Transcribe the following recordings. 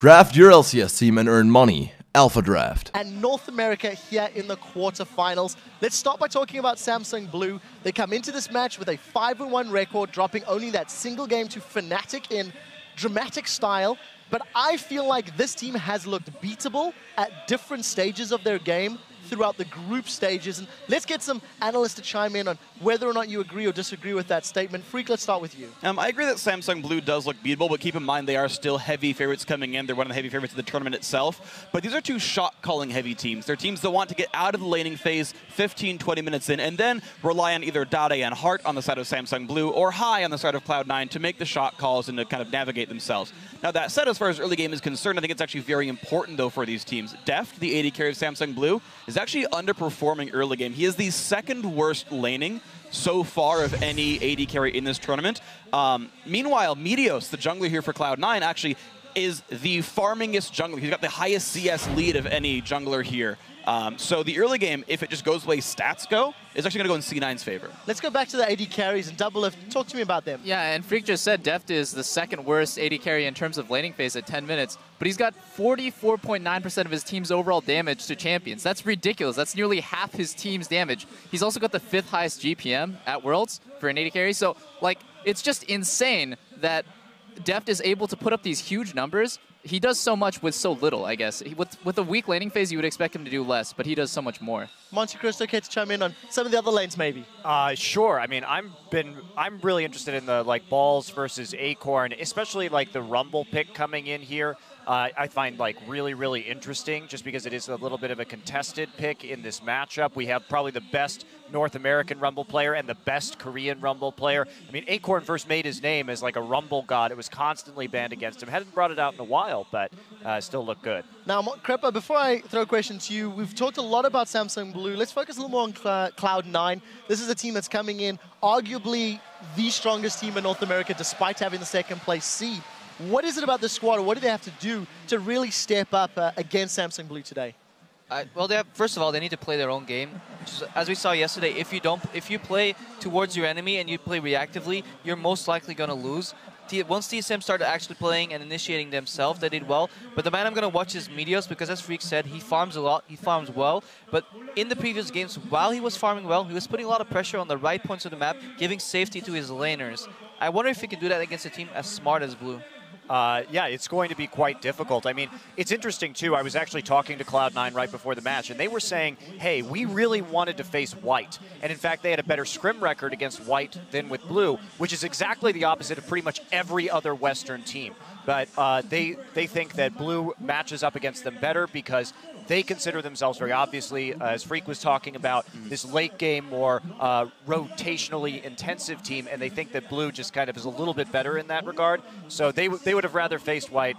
Draft your LCS team and earn money. Alpha Draft. And North America here in the quarterfinals. Let's start by talking about Samsung Blue. They come into this match with a 5-1 record, dropping only that single game to Fnatic in dramatic style. But I feel like this team has looked beatable at different stages of their game throughout the group stages. And let's get some analysts to chime in on whether or not you agree or disagree with that statement. Freak, let's start with you. I agree that Samsung Blue does look beatable, but keep in mind they are still heavy favorites coming in. They're one of the heavy favorites of the tournament itself. But these are two shot-calling heavy teams. They're teams that want to get out of the laning phase 15, 20 minutes in, and then rely on either Dade and Hart on the side of Samsung Blue or Hai on the side of Cloud9 to make the shot calls and to kind of navigate themselves. Now, that said, as far as early game is concerned, I think it's actually very important, though, for these teams. Deft, the AD carry of Samsung Blue, is actually underperforming early game. He is the second worst laning so far of any AD carry in this tournament. Meanwhile, Meteos, the jungler here for Cloud9, actually is the farmingest jungler. He's got the highest CS lead of any jungler here. So the early game, if it just goes the way stats go, is actually going to go in C9's favor. Let's go back to the AD carries and Doublelift. Talk to me about them. Yeah, and Freak just said Deft is the second worst AD carry in terms of laning phase at 10 minutes, but he's got 44.9% of his team's overall damage to champions. That's ridiculous. That's nearly half his team's damage. He's also got the 5th highest GPM at Worlds for an AD carry. So, like, it's just insane that Deft is able to put up these huge numbers. He does so much with so little, I guess. With a weak laning phase, you would expect him to do less, but he does so much more. Monte Cristo, care to chime in on some of the other lanes, maybe? Sure. I mean, I'm really interested in the Balls versus Acorn, especially like the Rumble pick coming in here. I find really, really interesting just because it is a little bit of a contested pick in this matchup. We have probably the best North American Rumble player and the best Korean Rumble player. I mean, Acorn first made his name as like a Rumble god. It was constantly banned against him. Hadn't brought it out in a while, but still looked good. Now, Krepa, before I throw a question to you, we've talked a lot about Samsung Blue. Let's focus a little more on Cloud9. This is a team that's coming in, arguably the strongest team in North America, despite having the second place seed. What is it about this squad, or what do they have to do to really step up against Samsung Blue today? Well, first of all, they need to play their own game. As we saw yesterday, if you play towards your enemy and you play reactively, you're most likely going to lose. Once TSM started actually playing and initiating themselves, they did well. But the man I'm going to watch is Meteos, because as Freak said, he farms a lot, he farms well. But in the previous games, while he was farming well, he was putting a lot of pressure on the right points of the map, giving safety to his laners. I wonder if he can do that against a team as smart as Blue. Yeah, it's going to be quite difficult. I mean, it's interesting, too. I was actually talking to Cloud9 right before the match, and they were saying, hey, we really wanted to face White. And in fact, they had a better scrim record against White than with Blue, which is exactly the opposite of pretty much every other Western team. But they think that Blue matches up against them better because they consider themselves very obviously, as Freak was talking about, this late game, more rotationally intensive team, and they think that Blue just kind of is a little bit better in that regard. So they would have rather faced White,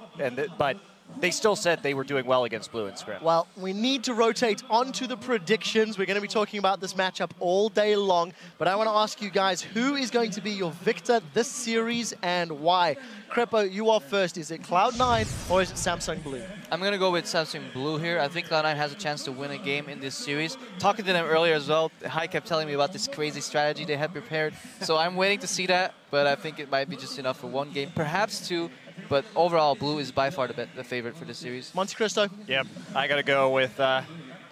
but they still said they were doing well against Blue in scrim. Well, we need to rotate onto the predictions. We're going to be talking about this matchup all day long, but I want to ask you guys, who is going to be your victor this series and why? Krepa, you are first. Is it Cloud9 or is it Samsung Blue? I'm going to go with Samsung Blue here. I think Cloud9 has a chance to win a game in this series. Talking to them earlier as well, Hai kept telling me about this crazy strategy they had prepared. So I'm waiting to see that, but I think it might be just enough for one game, perhaps two. But overall, Blue is by far the favorite for this series. Monte Cristo? Yep, I got to go with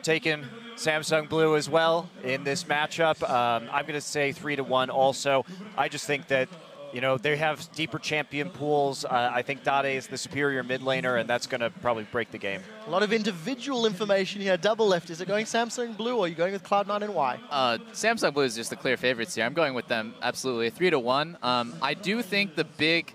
taking Samsung Blue as well in this matchup. I'm going to say 3-1 also. I just think that, you know, they have deeper champion pools. I think Dade is the superior mid laner, and that's going to probably break the game. A lot of individual information here. Doublelift, is it going Samsung Blue or are you going with Cloud9 and why? Samsung Blue is just the clear favorites here. I'm going with them absolutely 3-1. I do think the big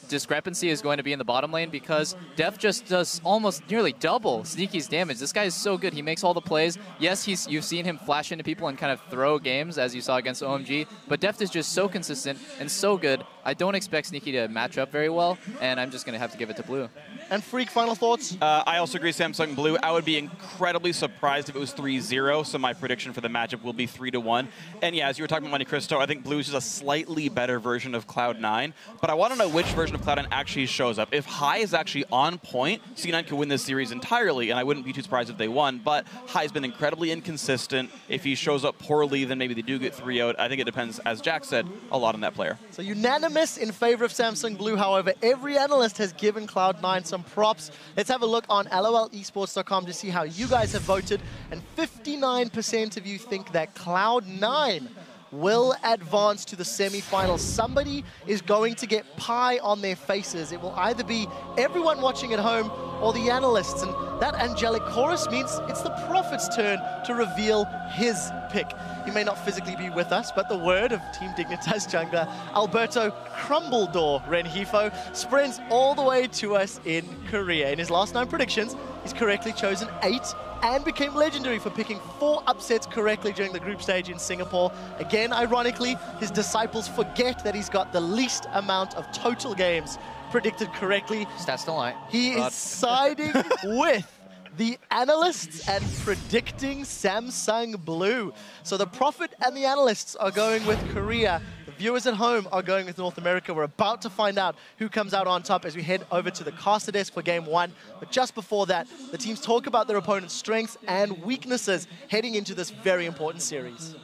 discrepancy is going to be in the bottom lane because Def just does almost nearly double Sneaky's damage. This guy is so good. He makes all the plays. Yes, you've seen him flash into people and kind of throw games, as you saw against OMG, but Deft is just so consistent and so good. I don't expect Sneaky to match up very well, and I'm just going to have to give it to Blue. And Freak, final thoughts? I also agree Samsung Blue. I would be incredibly surprised if it was 3-0, so my prediction for the matchup will be 3-1. And yeah, as you were talking about Monte Cristo, I think Blue is just a slightly better version of Cloud9, but I want to know which version of Cloud9 actually shows up. If Hai is actually on point, C9 could win this series entirely, and I wouldn't be too surprised if they won, but Hai's been incredibly inconsistent. If he shows up poorly, then maybe they do get 3-0'd. I think it depends, as Jack said, a lot on that player. So unanimous unanimous in favor of Samsung Blue. However, every analyst has given Cloud9 some props. Let's have a look on lolesports.com to see how you guys have voted. And 59% of you think that Cloud9 will advance to the semi-finals. Somebody is going to get pie on their faces. It will either be everyone watching at home or the analysts. And that angelic chorus means it's the Prophet's turn to reveal his pick. He may not physically be with us, but the word of Team Dignitas jungler Alberto Crumbledore Renhifo sprints all the way to us in Korea. In his last 9 predictions, he's correctly chosen 8 and became legendary for picking 4 upsets correctly during the group stage in Singapore. Again, ironically, his disciples forget that he's got the least amount of total games predicted correctly. Stats don't lie. He is siding with the analysts and predicting Samsung Blue. So the Prophet and the analysts are going with Korea. The viewers at home are going with North America. We're about to find out who comes out on top as we head over to the caster desk for game 1. But just before that, the teams talk about their opponent's strengths and weaknesses heading into this very important series.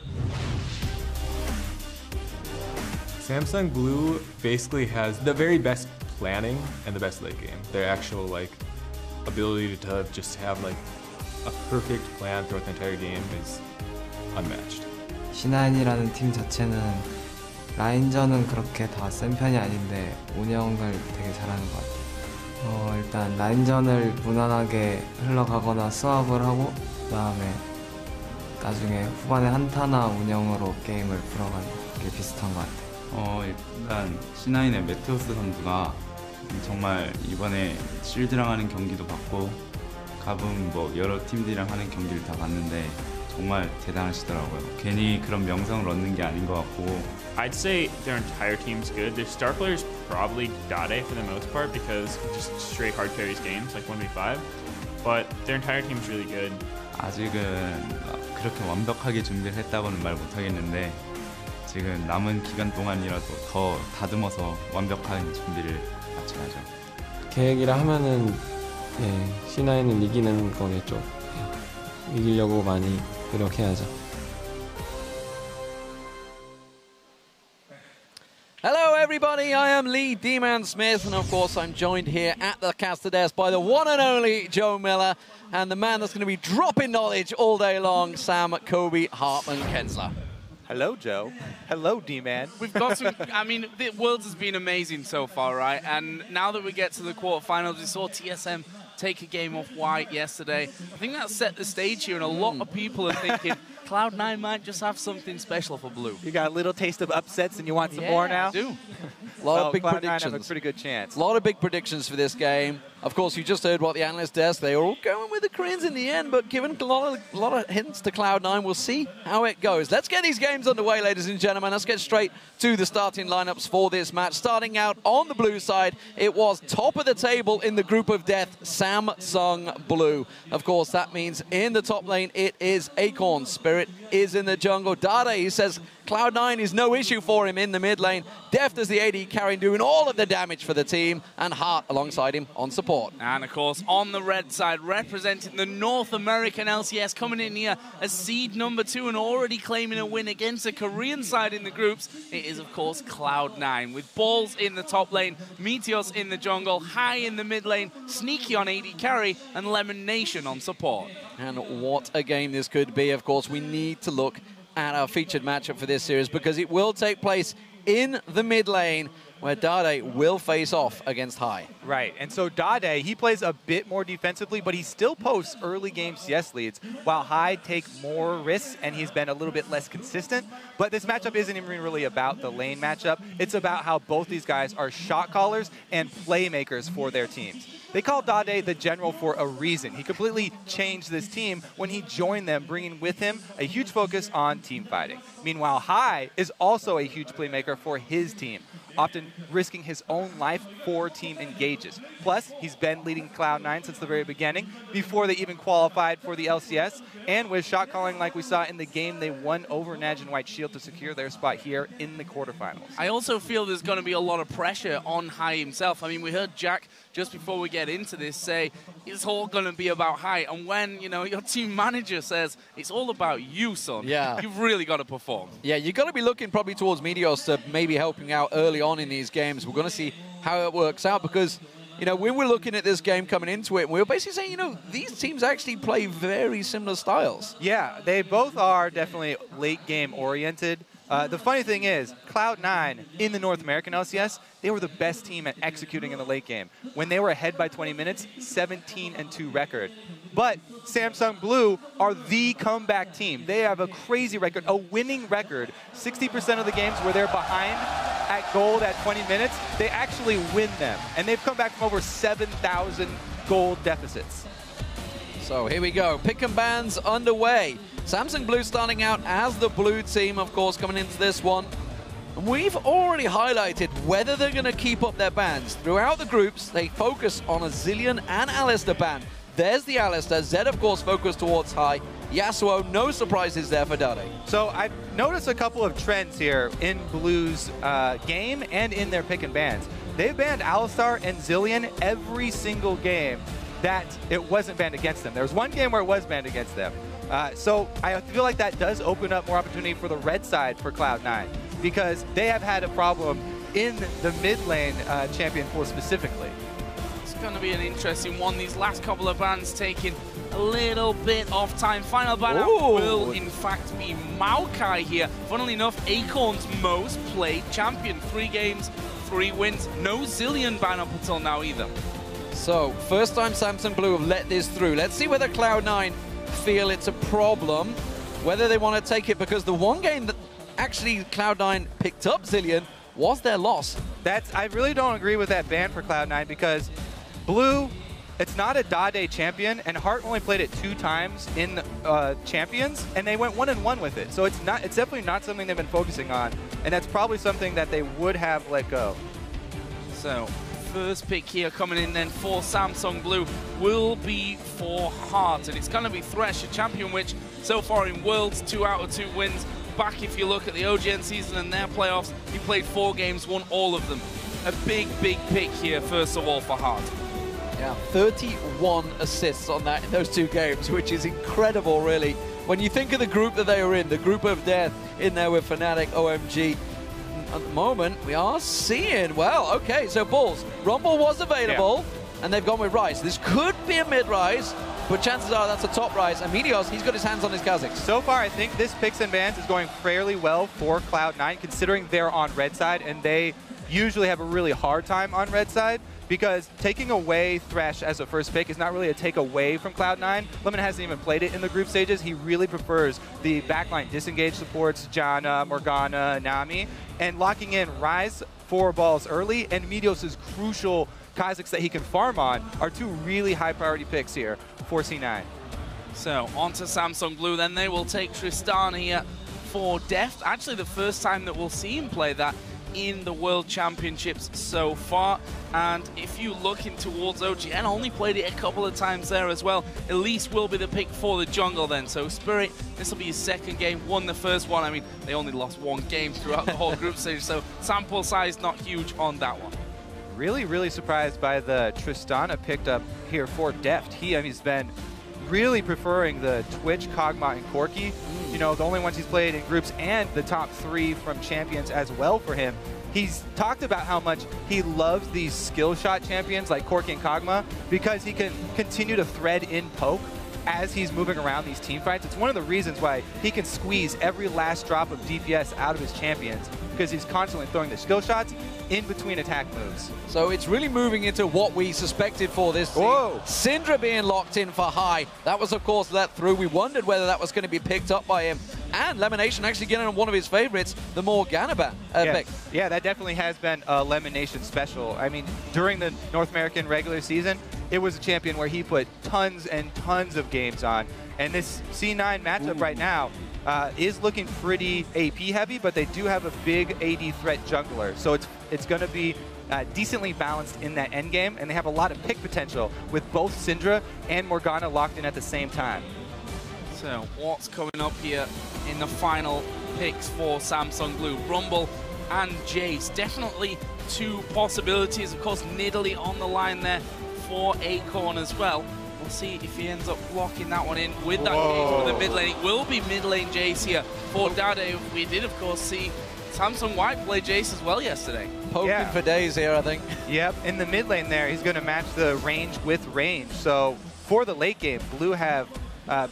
Samsung Blue basically has the very best planning and the best late game. Their actual ability to just have a perfect plan throughout the entire game is unmatched. C9이라는 팀 자체는 라인전은 그렇게 다 센 편이 아닌데 운영을 되게 잘하는 것 같아요. 일단 라인전을 무난하게 흘러가거나 스왑을 하고 그다음에 나중에 후반에 한타나 운영으로 게임을 풀어가는 게 비슷한 것 같아요. 일단 C9의 메테오스 선수가 정말 이번에 실드랑 하는 경기도 봤고 갑은 여러 팀들이랑 하는 경기를 다 봤는데 정말 대단하시더라고요. 괜히 그런 명성을 얻는 게 아닌 것 같고. I'd say their entire team's good. Their star player's probably Dade for the most part because just straight hard carries games like 1v5. But their entire team's really good. 아직은 그렇게 완벽하게 준비를 했다고는 말 못하겠는데 지금 남은 기간 동안이라도 더 다듬어서 완벽한 준비를 마쳐야죠. 계획이라 하면은 C9은 이기는 거겠죠. 이기려고 많이 노력해야죠. Hello everybody, I am Lee D-Man Smith, and of course I'm joined here at the caster desk by the one and only Joe Miller, and the man that's going to be dropping knowledge all day long, Sam Kobe Hartman Kensler. Hello, Joe. Hello, D-Man. We've got some, I mean, the Worlds has been amazing so far, right? And now that we get to the quarterfinals, we saw TSM take a game off White yesterday. I think that set the stage here, and a lot of people are thinking Cloud9 might just have something special for Blue. You got a little taste of upsets and you want some more now? I do. A lot of big Cloud9 predictions. have a pretty good chance. A lot of big predictions for this game. Of course, you just heard what the analyst desk, they were all going with the Koreans in the end, but given a lot of hints to Cloud9, we'll see how it goes. Let's get these games underway, ladies and gentlemen. Let's get straight to the starting lineups for this match. Starting out on the blue side, it was top of the table in the group of death, Samsung Blue. Of course, that means in the top lane, it is Acorn. Spirit is in the jungle. Dade, he says, Cloud9 is no issue for him in the mid lane. Deft as the AD carrying, doing all of the damage for the team, and Hart alongside him on support. And of course, on the red side, representing the North American LCS, coming in here as seed number 2 and already claiming a win against the Korean side in the groups, it is of course Cloud9, with Balls in the top lane, Meteos in the jungle, High in the mid lane, Sneaky on AD carry, and Lemon Nation on support. And what a game this could be. Of course, we need to look at our featured matchup for this series because it will take place in the mid lane where Dade will face off against High. Right, and so Dade, he plays a bit more defensively, but he still posts early game CS leads, while High take more risks, and he's been a little bit less consistent. But this matchup isn't even really about the lane matchup. It's about how both these guys are shot callers and playmakers for their teams. They call Dade the general for a reason. He completely changed this team when he joined them, bringing with him a huge focus on team fighting. Meanwhile, High is also a huge playmaker for his team, often risking his own life for team engages. Plus, he's been leading Cloud9 since the very beginning, before they even qualified for the LCS, and with shot calling like we saw in the game they won over Naj and White Shield to secure their spot here in the quarterfinals. I also feel there's going to be a lot of pressure on High himself. I mean, we heard Jack just before we get into this, say it's all going to be about height. And when, you know, your team manager says it's all about you, son, you've really got to perform. Yeah, you've got to be looking probably towards Meteos to maybe helping out early on in these games. We're going to see how it works out because, you know, when we're looking at this game coming into it, we were basically saying, you know, these teams actually play very similar styles. Yeah, they both are definitely late game oriented. The funny thing is, Cloud9 in the North American LCS, they were the best team at executing in the late game. When they were ahead by 20 minutes, 17-2 record. But Samsung Blue are the comeback team. They have a crazy record, a winning record. 60% of the games where they're behind at gold at 20 minutes, they actually win them. And they've come back from over 7,000 gold deficits. So here we go, pick and bans underway. Samsung Blue starting out as the blue team, of course, coming into this one. And we've already highlighted whether they're going to keep up their bans. Throughout the groups, they focus on a Zilean and Alistair ban. There's the Alistair. Zed, of course, focused towards high. Yasuo, no surprises there for Dade. So I've noticed a couple of trends here in Blue's game and in their pick and bans. They've banned Alistar and Zilean every single game that it wasn't banned against them. There was one game where it was banned against them. So I feel like that does open up more opportunity for the red side for Cloud9 because they have had a problem in the mid lane champion pool specifically. It's going to be an interesting one. These last couple of bans taking a little bit of time. Final ban out will, in fact, be Maokai here. Funnily enough, Acorn's most played champion. 3 games, 3 wins. No Zilean ban up until now either. So, first time Samsung Blue have let this through. Let's see whether Cloud9 feel it's a problem, whether they want to take it, because the one game that actually Cloud9 picked up Zilean was their loss. I really don't agree with that ban for Cloud9 because Blue, it's not a Dade champion, and Hart only played it 2 times in Champions, and they went 1-1 with it. So it's definitely not something they've been focusing on, and that's probably something that they would have let go. So, first pick here coming in then for Samsung Blue will be for Hart, and it's going to be Thresh, a champion which so far in Worlds, 2 out of 2 wins. Back if you look at the OGN season and their playoffs, he played 4 games, won all of them. A big, big pick here, first of all, for Hart. Yeah, 31 assists on that in those 2 games, which is incredible, really. When you think of the group that they were in, the group of death in there with Fnatic, OMG. At the moment, we are seeing, well, okay, so Bulls. Rumble was available, and they've gone with Rise. This could be a mid-rise, but chances are that's a top rise. And Meteos, he's got his hands on his Kha'Zix. So far, I think this picks and bans is going fairly well for Cloud9, considering they're on red side, and they usually have a really hard time on red side, because taking away Thresh as a first pick is not really a take away from Cloud9. Lemon hasn't even played it in the group stages. He really prefers the backline disengage supports, Janna, Morgana, Nami, and locking in Rise 4 balls early and Meteos' crucial Kha'Zix that he can farm on are 2 really high priority picks here for C9. So on to Samsung Blue, then they will take Tristan here for Deft. Actually the first time that we'll see him play that in the World Championships so far. And if you look in towards OGN, only played it a couple of times there as well. Elise will be the pick for the jungle then. So Spirit, this will be his second game, won the first one. I mean, they only lost 1 game throughout the whole group stage, so sample size not huge on that one. Really, really surprised by the Tristana picked up here for Deft. He's been really preferring the Twitch, Kog'Maw, and Corki. You know, the only ones he's played in groups, and the top 3 from Champions as well for him. He's talked about how much he loves these skill shot champions like Corki and Kog'Maw because he can continue to thread in poke as he's moving around these team fights. It's one of the reasons why he can squeeze every last drop of DPS out of his champions, because he's constantly throwing the skill shots in between attack moves. So it's really moving into what we suspected for this team. Whoa. Syndra being locked in for high. That was, of course, let through. We wondered whether that was going to be picked up by him. And Lemonation actually getting on one of his favorites, the Morgana pick. Yeah, that definitely has been a Lemonation special. I mean, during the North American regular season, it was a champion where he put tons and tons of games on. And this C9 matchup right now is looking pretty AP heavy, but they do have a big AD threat jungler. So it's going to be decently balanced in that end game, and they have a lot of pick potential with both Syndra and Morgana locked in at the same time. So what's coming up here in the final picks for Samsung Blue? Rumble and Jace. Definitely two possibilities. Of course, Nidalee on the line there for Acorn as well. We'll see if he ends up blocking that one in with that engagement with the mid lane. It will be mid lane Jace here for Dade. We did, of course, see Samsung White play Jace as well yesterday. Poking for days here, I think. Yep, in the mid lane there, he's going to match the range with range. So for the late game, Blue have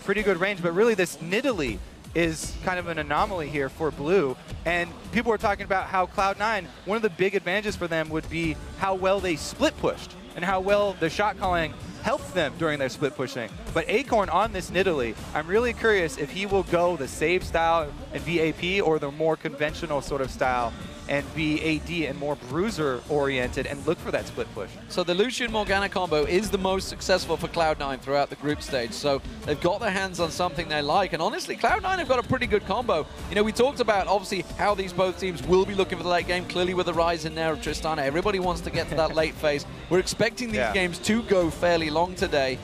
pretty good range, but really this Nidalee is kind of an anomaly here for Blue. And people were talking about how Cloud9, one of the big advantages for them would be how well they split pushed and how well the shot calling helped them during their split pushing. But Acorn on this Nidalee, I'm really curious if he will go the save style and be AP or the more conventional sort of style and be AD and more bruiser oriented and look for that split push. So the Lucian Morgana combo is the most successful for Cloud9 throughout the group stage. So they've got their hands on something they like. And honestly, Cloud9 have got a pretty good combo. You know, we talked about obviously how these both teams will be looking for the late game. Clearly with the rise in there of Tristana, everybody wants to get to that late phase. We're expecting these games to go fairly long today.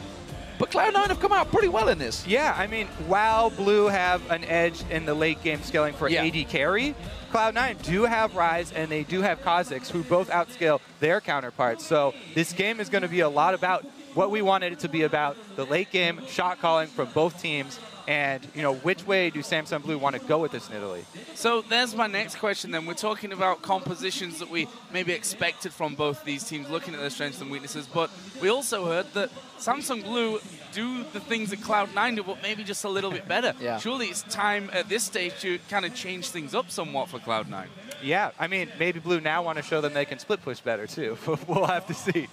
But Cloud9 have come out pretty well in this. Yeah, I mean, while Blue have an edge in the late game scaling for AD carry, Cloud9 do have Rise and they do have Kha'Zix, who both outscale their counterparts. So this game is going to be a lot about what we wanted it to be about, the late game shot calling from both teams, and you know, which way do Samsung Blue want to go with this Nidalee? So there's my next question then. We're talking about compositions that we maybe expected from both these teams, looking at their strengths and weaknesses, but we also heard that Samsung Blue do the things that Cloud9 do, but maybe just a little bit better. Surely it's time at this stage to kind of change things up somewhat for Cloud9. Yeah, I mean, maybe Blue now want to show them they can split push better too. We'll have to see.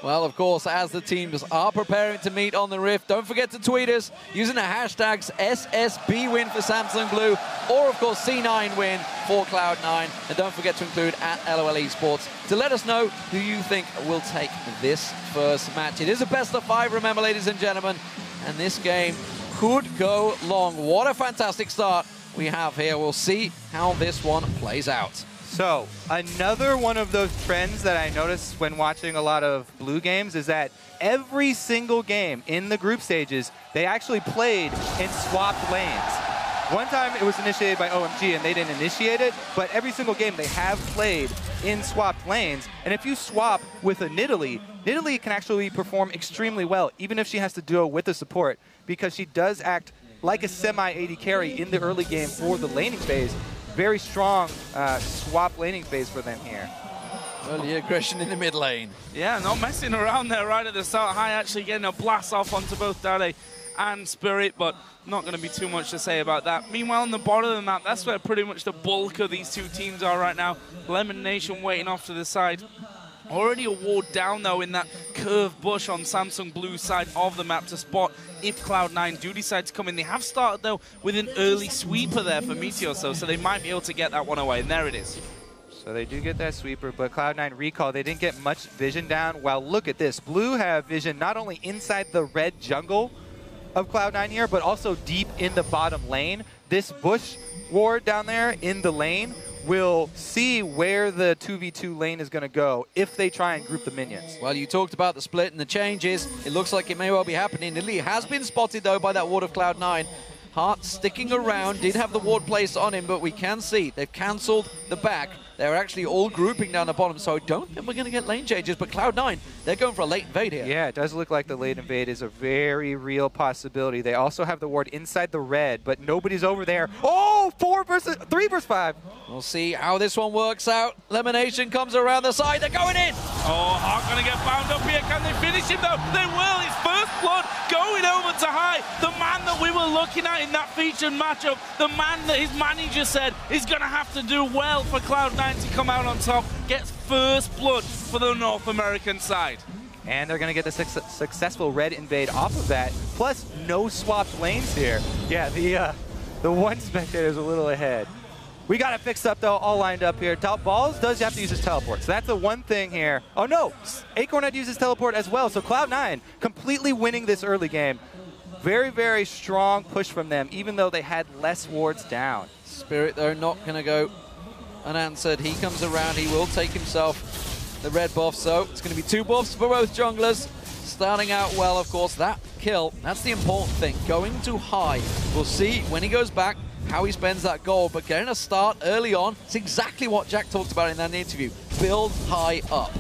Well, of course, as the teams are preparing to meet on the Rift, don't forget to tweet us using the hashtags SSB win for Samsung Blue, or of course C9 win for Cloud9. And don't forget to include at LOL Esports to let us know who you think will take this first match. It is a best of 5, remember, ladies and gentlemen, and this game could go long. What a fantastic start we have here. We'll see how this one plays out. So, another one of those trends that I noticed when watching a lot of Blue games is that every single game in the group stages, they actually played in swapped lanes. One time it was initiated by OMG and they didn't initiate it, but every single game they have played in swapped lanes. And if you swap with a Nidalee, Nidalee can actually perform extremely well, even if she has to duo with the support, because she does act like a semi-AD carry in the early game for the laning phase. Very strong swap laning phase for them here. Early aggression in the mid lane. Yeah, not messing around there right at the start. High actually getting a blast off onto both Dade and Spirit, but not going to be too much to say about that. Meanwhile, on the bottom of the map, that's where pretty much the bulk of these two teams are right now. Lemon Nation waiting off to the side. Already a ward down, though, in that curved bush on Samsung Blue's side of the map to spot if Cloud9 do decide to come in. They have started, though, with an early sweeper there for Meteor, so they might be able to get that one away, and there it is. So they do get that sweeper, but Cloud9 recall, they didn't get much vision down. Well, look at this. Blue have vision not only inside the red jungle of Cloud9 here, but also deep in the bottom lane. This bush ward down there in the lane will see where the 2v2 lane is going to go if they try and group the minions. Well, you talked about the split and the changes. It looks like it may well be happening. Nidalee has been spotted, though, by that ward of Cloud9. Hart sticking around, did have the ward placed on him, but we can see they've cancelled the back. They're actually all grouping down the bottom, so I don't think we're going to get lane changes, but Cloud9, they're going for a late invade here. Yeah, it does look like the late invade is a very real possibility. They also have the ward inside the red, but nobody's over there. Oh, 3 versus 5. We'll see how this one works out. Lemonation comes around the side, they're going in. Oh, Hart going to get bound up here. Can they finish him, though? They will. It's first blood going over to High. The man that we were looking at in that featured matchup, the man that his manager said is going to have to do well for Cloud9 to come out on top, gets first blood for the North American side. And they're going to get the successful red invade off of that, plus no swapped lanes here. Yeah, the one spectator is a little ahead. We got it fixed up, though, all lined up here. Balls does have to use his teleport, so that's the one thing here. Oh, no, Acorn had to use his teleport as well, so Cloud9 completely winning this early game. Very, very strong push from them, even though they had less wards down. Spirit, though, not going to go unanswered. He comes around, he will take himself the red buff, so it's going to be 2 buffs for both junglers. Starting out well, of course, that kill, that's the important thing. Going too high. We'll see when he goes back how he spends that gold, but getting a start early on, it's exactly what Jack talked about in that interview. Build high up.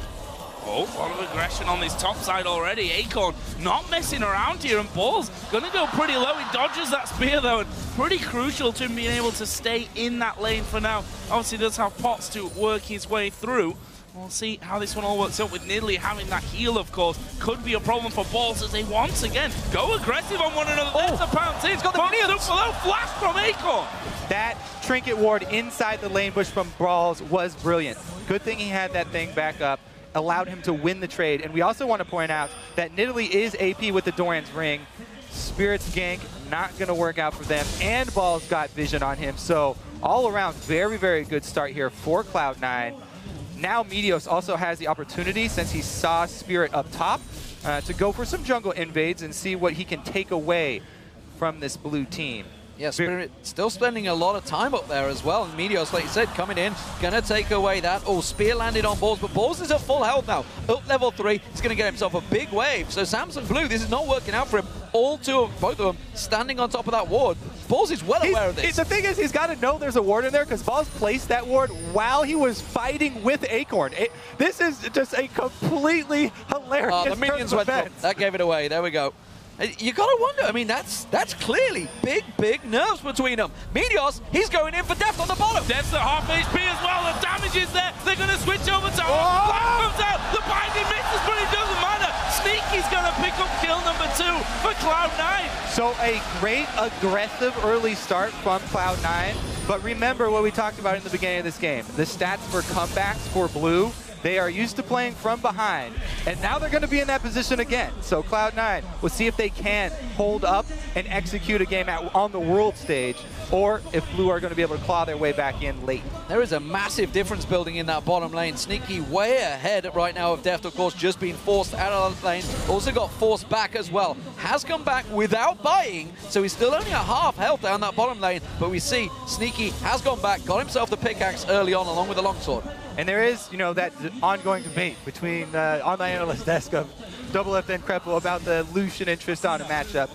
Oh, a lot of aggression on this top side already. Acorn not messing around here, and Ball's gonna go pretty low. He dodges that spear though, and pretty crucial to him being able to stay in that lane for now. Obviously does have pots to work his way through. We'll see how this one all works out with Nidalee having that heal, of course. Could be a problem for Balls as they once again go aggressive on one another. There's a pounce in. He's got the minions. Flash from Acorn. That trinket ward inside the lane push from Balls was brilliant. Good thing he had that thing back up. Allowed him to win the trade. And we also want to point out that Nidalee is AP with the Doran's Ring. Spirit's gank, not going to work out for them. And Balls got vision on him. So all around, very, very good start here for Cloud9. Now Meteos also has the opportunity, since he saw Spirit up top, to go for some jungle invades and see what he can take away from this blue team. Yeah, Spirit still spending a lot of time up there as well. And Meteos, like you said, coming in, gonna take away that. Oh, spear landed on Balls, but Balls is at full health now. Up level 3, he's gonna get himself a big wave. So Samsung Blue, this is not working out for him. Both of them standing on top of that ward. Balls is well aware of this. The thing is, he's got to know there's a ward in there, because Balls placed that ward while he was fighting with Acorn. This is just a completely hilarious the minions went up. That gave it away. There we go. You gotta wonder, I mean, that's clearly big nerves between them. Meteos, he's going in for Death on the bottom. Death's at half HP as well, the damage is there. They're gonna switch over to Black comes out, the binding misses, but it doesn't matter. Sneaky's gonna pick up kill number 2 for Cloud9. So a great aggressive early start from Cloud9, but remember what we talked about in the beginning of this game. The stats for comebacks for Blue, they are used to playing from behind, and now they're going to be in that position again. So Cloud9, we'll see if they can hold up and execute a game on the world stage, or if Blue are going to be able to claw their way back in late. There is a massive difference building in that bottom lane. Sneaky way ahead right now of Deft, of course, just being forced out of the lane. Also got forced back as well. Has come back without buying, so he's still only at half health down that bottom lane, but we see Sneaky has gone back, got himself the pickaxe early on along with the longsword. And there is, you know, that ongoing debate between on the analyst desk of Double and Kreppel about the Lucian and Tristana matchup.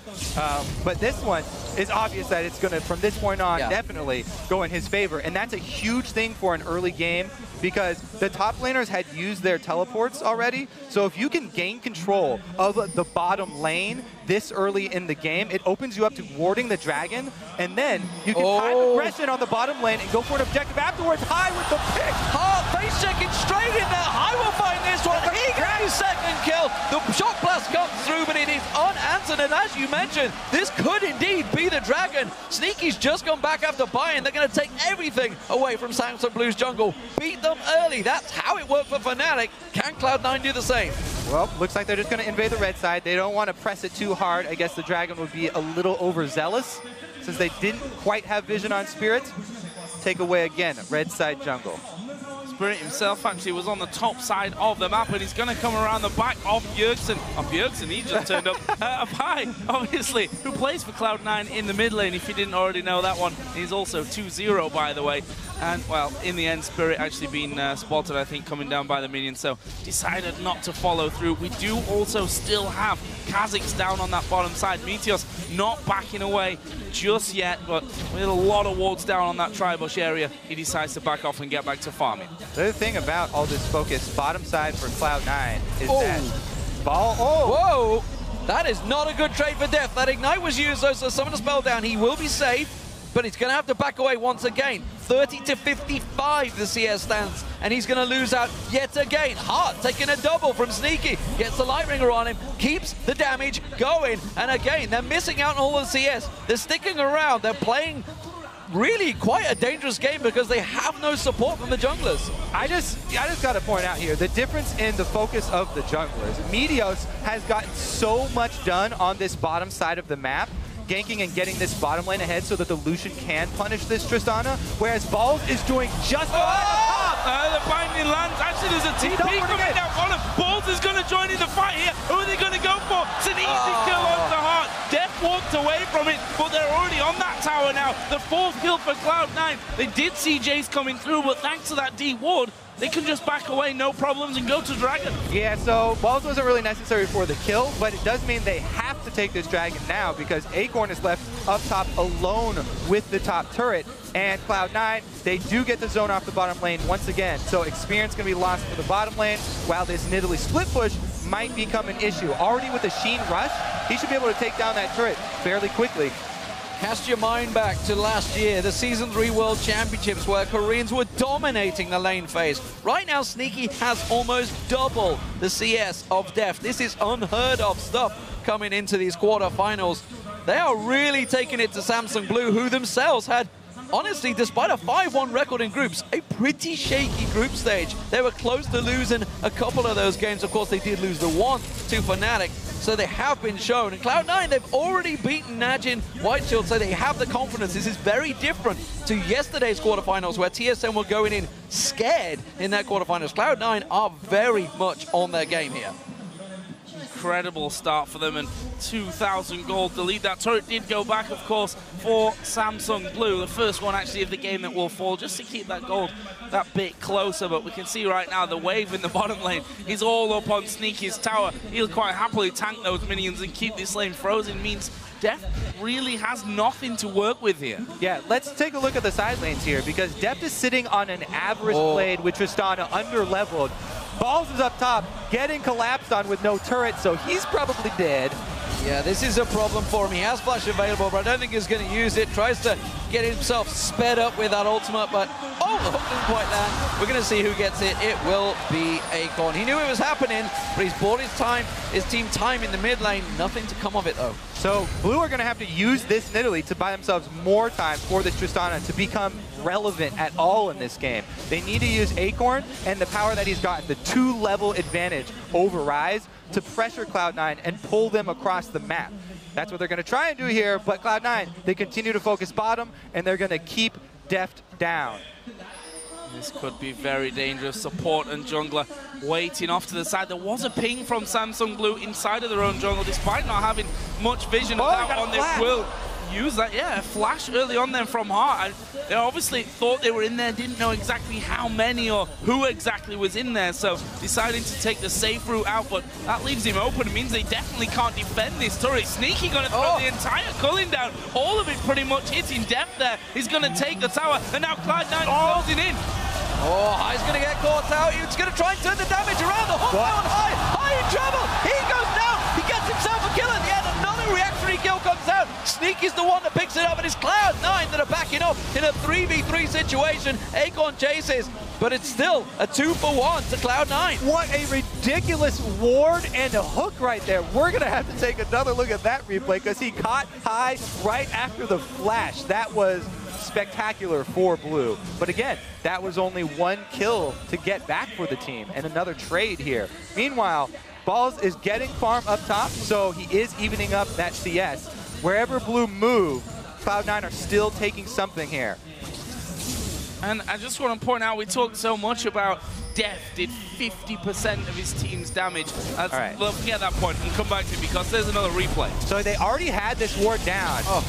But this one is obvious that it's going to, from this point on, definitely go in his favor. And that's a huge thing for an early game, because the top laners had used their teleports already. So if you can gain control of the bottom lane this early in the game, it opens you up to warding the dragon, and then you can time aggression on the bottom lane and go for an objective afterwards. High with the pick. Hard face checking straight in there. High will find this one. He got his second kill. The shock blast comes through, but it is unanswered. And as you mentioned, this could indeed be the dragon. Sneaky's just gone back after buying. They're going to take everything away from Samsung Blue's jungle. Beat them early. That's how it worked for Fnatic. Can Cloud9 do the same? Well, looks like they're just going to invade the red side. They don't want to press it too hard. I guess the dragon would be a little overzealous, since they didn't quite have vision on Spirit. Take away again, red side jungle. Spirit himself actually was on the top side of the map, and he's going to come around the back of Bjergsen. Bjergsen, he just turned up. Pi, obviously, who plays for Cloud9 in the mid lane, if you didn't already know that one. He's also 2-0, by the way. And, well, in the end, Spirit actually been spotted, I think, coming down by the minions, so decided not to follow through. We do also still have Kha'Zix down on that bottom side. Meteos not backing away just yet, but with a lot of wards down on that tri-bush area, he decides to back off and get back to farming. The other thing about all this focus, bottom side for Cloud9, is that ball. Whoa! That is not a good trade for Deft. That Ignite was used, though, so summon a spell down. He will be safe, but he's going to have to back away once again. 30-55 the CS stands, and he's going to lose out yet again. Hart taking a double from Sneaky, gets the Light Ringer on him, keeps the damage going, and again, they're missing out on all the CS. They're sticking around, they're playing really quite a dangerous game because they have no support from the junglers. I just got to point out here, the difference in the focus of the junglers. Meteos has gotten so much done on this bottom side of the map, ganking and getting this bottom lane ahead so that the Lucian can punish this Tristana, whereas Balls is doing just the binding lands. Actually, there's a TP coming down on him. Balls is going to join in the fight here. Who are they going to go for? It's an easy kill on the Heart. Deft walked away from it, but they're already on that tower now. The fourth kill for Cloud9. They did see Jace coming through, but thanks to that D ward, they can just back away, no problems, and go to Dragon. Yeah, so Balls wasn't really necessary for the kill, but it does mean they have to take this Dragon now because Acorn is left up top alone with the top turret. And Cloud9, they do get the zone off the bottom lane once again. So experience going to be lost for the bottom lane, while this Nidalee split push might become an issue. Already with the Sheen rush, he should be able to take down that turret fairly quickly. Cast your mind back to last year, the Season 3 World Championships, where Koreans were dominating the lane phase. Right now, Sneaky has almost double the CS of Deft. This is unheard of stuff coming into these quarterfinals. They are really taking it to Samsung Blue, who themselves had, honestly, despite a 5-1 record in groups, a pretty shaky group stage. They were close to losing a couple of those games. Of course, they did lose the one to Fnatic, so they have been shown. And Cloud9, they've already beaten Najin Whiteshield, so they have the confidence. This is very different to yesterday's quarterfinals, where TSM were going in scared in their quarterfinals. Cloud9 are very much on their game here. Incredible start for them, and 2,000 gold to lead. That turret did go back, of course, for Samsung Blue. The first one, actually, of the game that will fall, just to keep that gold that bit closer. But we can see right now the wave in the bottom lane is all up on Sneaky's tower. He'll quite happily tank those minions and keep this lane frozen. Means Deft really has nothing to work with here. Yeah, let's take a look at the side lanes here, because Deft is sitting on an Avarice Blade with Tristana under-leveled. Balls is up top, getting collapsed on with no turret, so he's probably dead. Yeah, this is a problem for him. He has flash available, but I don't think he's going to use it. Tries to get himself sped up with that ultimate, but oh, the hook didn't quite land. We're going to see who gets it. It will be Acorn. He knew it was happening, but he's bought his team time in the mid lane. Nothing to come of it, though. So Blue are going to have to use this Nidalee to buy themselves more time for this Tristana to become relevant at all in this game. They need to use Acorn and the power that he's gotten, the 2-level advantage over Ryze, to pressure Cloud9 and pull them across the map. That's what they're going to try and do here, but Cloud9, they continue to focus bottom, and they're going to keep Deft down. This could be very dangerous. Support and jungler waiting off to the side. There was a ping from Samsung Blue inside of their own jungle, despite not having much vision of that one. They will use that, yeah, a flash early on then from Heart. They obviously thought they were in there, didn't know exactly how many or who exactly was in there, so deciding to take the safe route out, but that leaves him open. It means they definitely can't defend this turret. Sneaky gonna throw the entire culling down, all of it pretty much hitting Deft there. He's gonna take the tower, and now Cloud9 closing in. Oh, High's gonna get caught out. He's gonna try and turn the damage around. The hook down High. High in trouble. He goes down. He gets himself a kill at the end. Another reactionary kill comes out. Sneaky's the one that picks it up, and it's Cloud9 that are backing up in a 3v3 situation. Acorn chases, but it's still a 2-for-1 to Cloud9. What a ridiculous ward and a hook right there. We're going to have to take another look at that replay, because he caught High right after the flash. That was spectacular for Blue. But again, that was only one kill to get back for the team, and another trade here. Meanwhile, Balls is getting farm up top, so he is evening up that CS. Wherever Blue move, Cloud9 are still taking something here. And I just want to point out, we talked so much about Deft did 50% of his team's damage. All right. We'll forget that point and come back to it, because there's another replay. So they already had this ward down. Oh,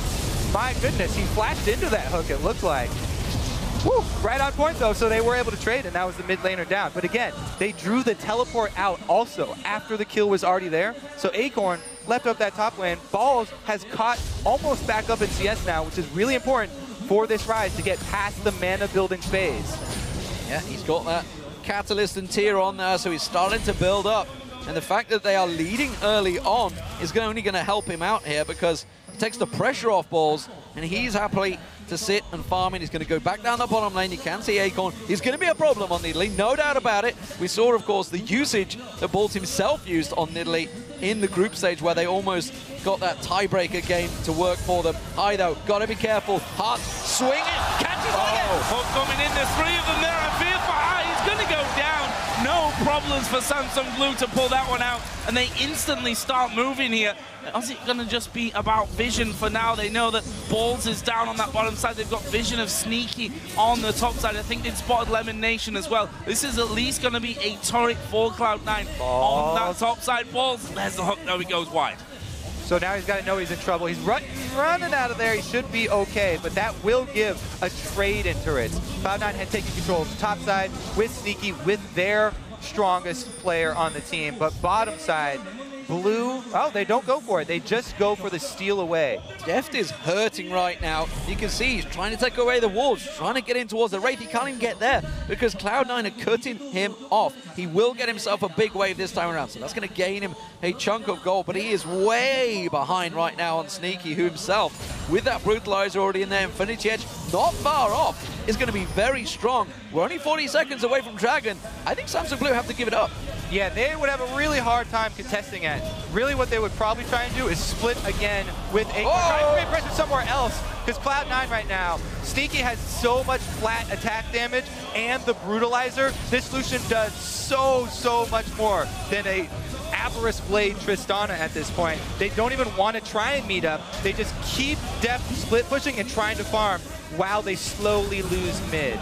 my goodness, he flashed into that hook, it looked like. Woo, right on point though, so they were able to trade, and that was the mid laner down. But again, they drew the teleport out also after the kill was already there. So Acorn left up that top lane. Balls has caught almost back up in CS now, which is really important for this Ryze to get past the mana building phase. Yeah, he's got that Catalyst and Tier on there, so he's starting to build up. And the fact that they are leading early on is only going to help him out here, because it takes the pressure off Balls, and he's happily to sit and farm in. He's going to go back down the bottom lane. You can see Acorn. He's going to be a problem on Nidalee, no doubt about it. We saw, of course, the usage that Balls himself used on Nidalee in the group stage, where they almost got that tiebreaker game to work for them. High, though, got to be careful. Heart swinging, catches again. Hook coming in. There's 3 of them there. I fear for High. He's going to go down. No problems for Samsung Blue to pull that one out, and they instantly start moving here. Is it going to just be about vision for now? They know that Balls is down on that bottom side. They've got vision of Sneaky on the top side. I think they've spotted Lemon Nation as well. This is at least going to be a turret for Cloud9 on that top side. Balls, there's the hook. No, he goes wide. So now he's got to know he's in trouble. He's running out of there. He should be okay, but that will give a trade in turrets. Cloud9 had taken control of the top side with Sneaky, with their strongest player on the team, but bottom side, Blue, oh, they don't go for it. They just go for the steal away. Deft is hurting right now. You can see he's trying to take away the walls, trying to get in towards the Wraith. He can't even get there because Cloud9 are cutting him off. He will get himself a big wave this time around, so that's going to gain him a chunk of gold, but he is way behind right now on Sneaky, who himself, with that Brutalizer already in there, Infinity Edge, not far off, is going to be very strong. We're only 40 seconds away from Dragon. I think Samsung Blue have to give it up. Yeah, they would have a really hard time contesting it. Really what they would probably try and do is split again with a try to create pressure somewhere else, because Cloud9 right now, Sneaky has so much flat attack damage, and the Brutalizer, this Lucian does so much more than a Avarice Blade Tristana at this point. They don't even want to try and meet up. They just keep depth split pushing and trying to farm while they slowly lose mid.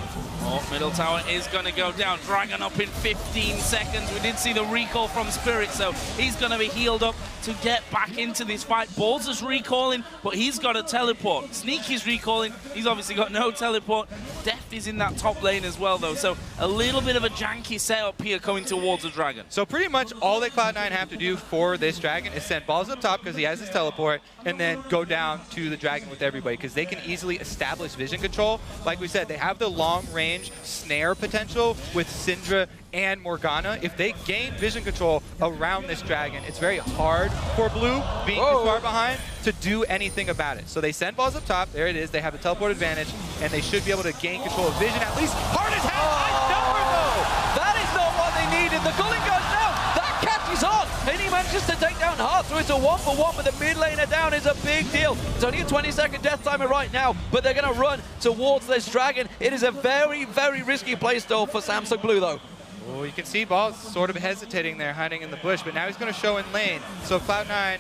Oh, middle tower is going to go down. Dragon up in 15 seconds. We did see the recall from Spirit, so he's going to be healed up to get back into this fight. Balls is recalling, but he's got a teleport. Sneaky's recalling. He's obviously got no teleport. Deft is in that top lane as well, though, so a little bit of a janky setup here coming towards the Dragon. So pretty much all that Cloud9 have to do for this Dragon is send balls up top because he has his teleport, and then go down to the Dragon with everybody, because they can easily establish vision control. Like we said, they have the long-range snare potential with Syndra and Morgana. If they gain vision control around this Dragon, it's very hard for Blue, being too far behind, to do anything about it. So they send balls up top. There it is. They have the teleport advantage, and they should be able to gain control of vision. At least Hardest has nice number, though! That is not what they needed. The Gulling goes down. That catches on, and he manages to take down Heart. So it's a 1-for-1, but the mid laner down is a big deal. It's only a 20-second death timer right now, but they're going to run towards this Dragon. It is a very risky playstyle for Samsung Blue, though. Well, you can see Balls sort of hesitating there, hiding in the bush, but now he's going to show in lane. So Cloud9,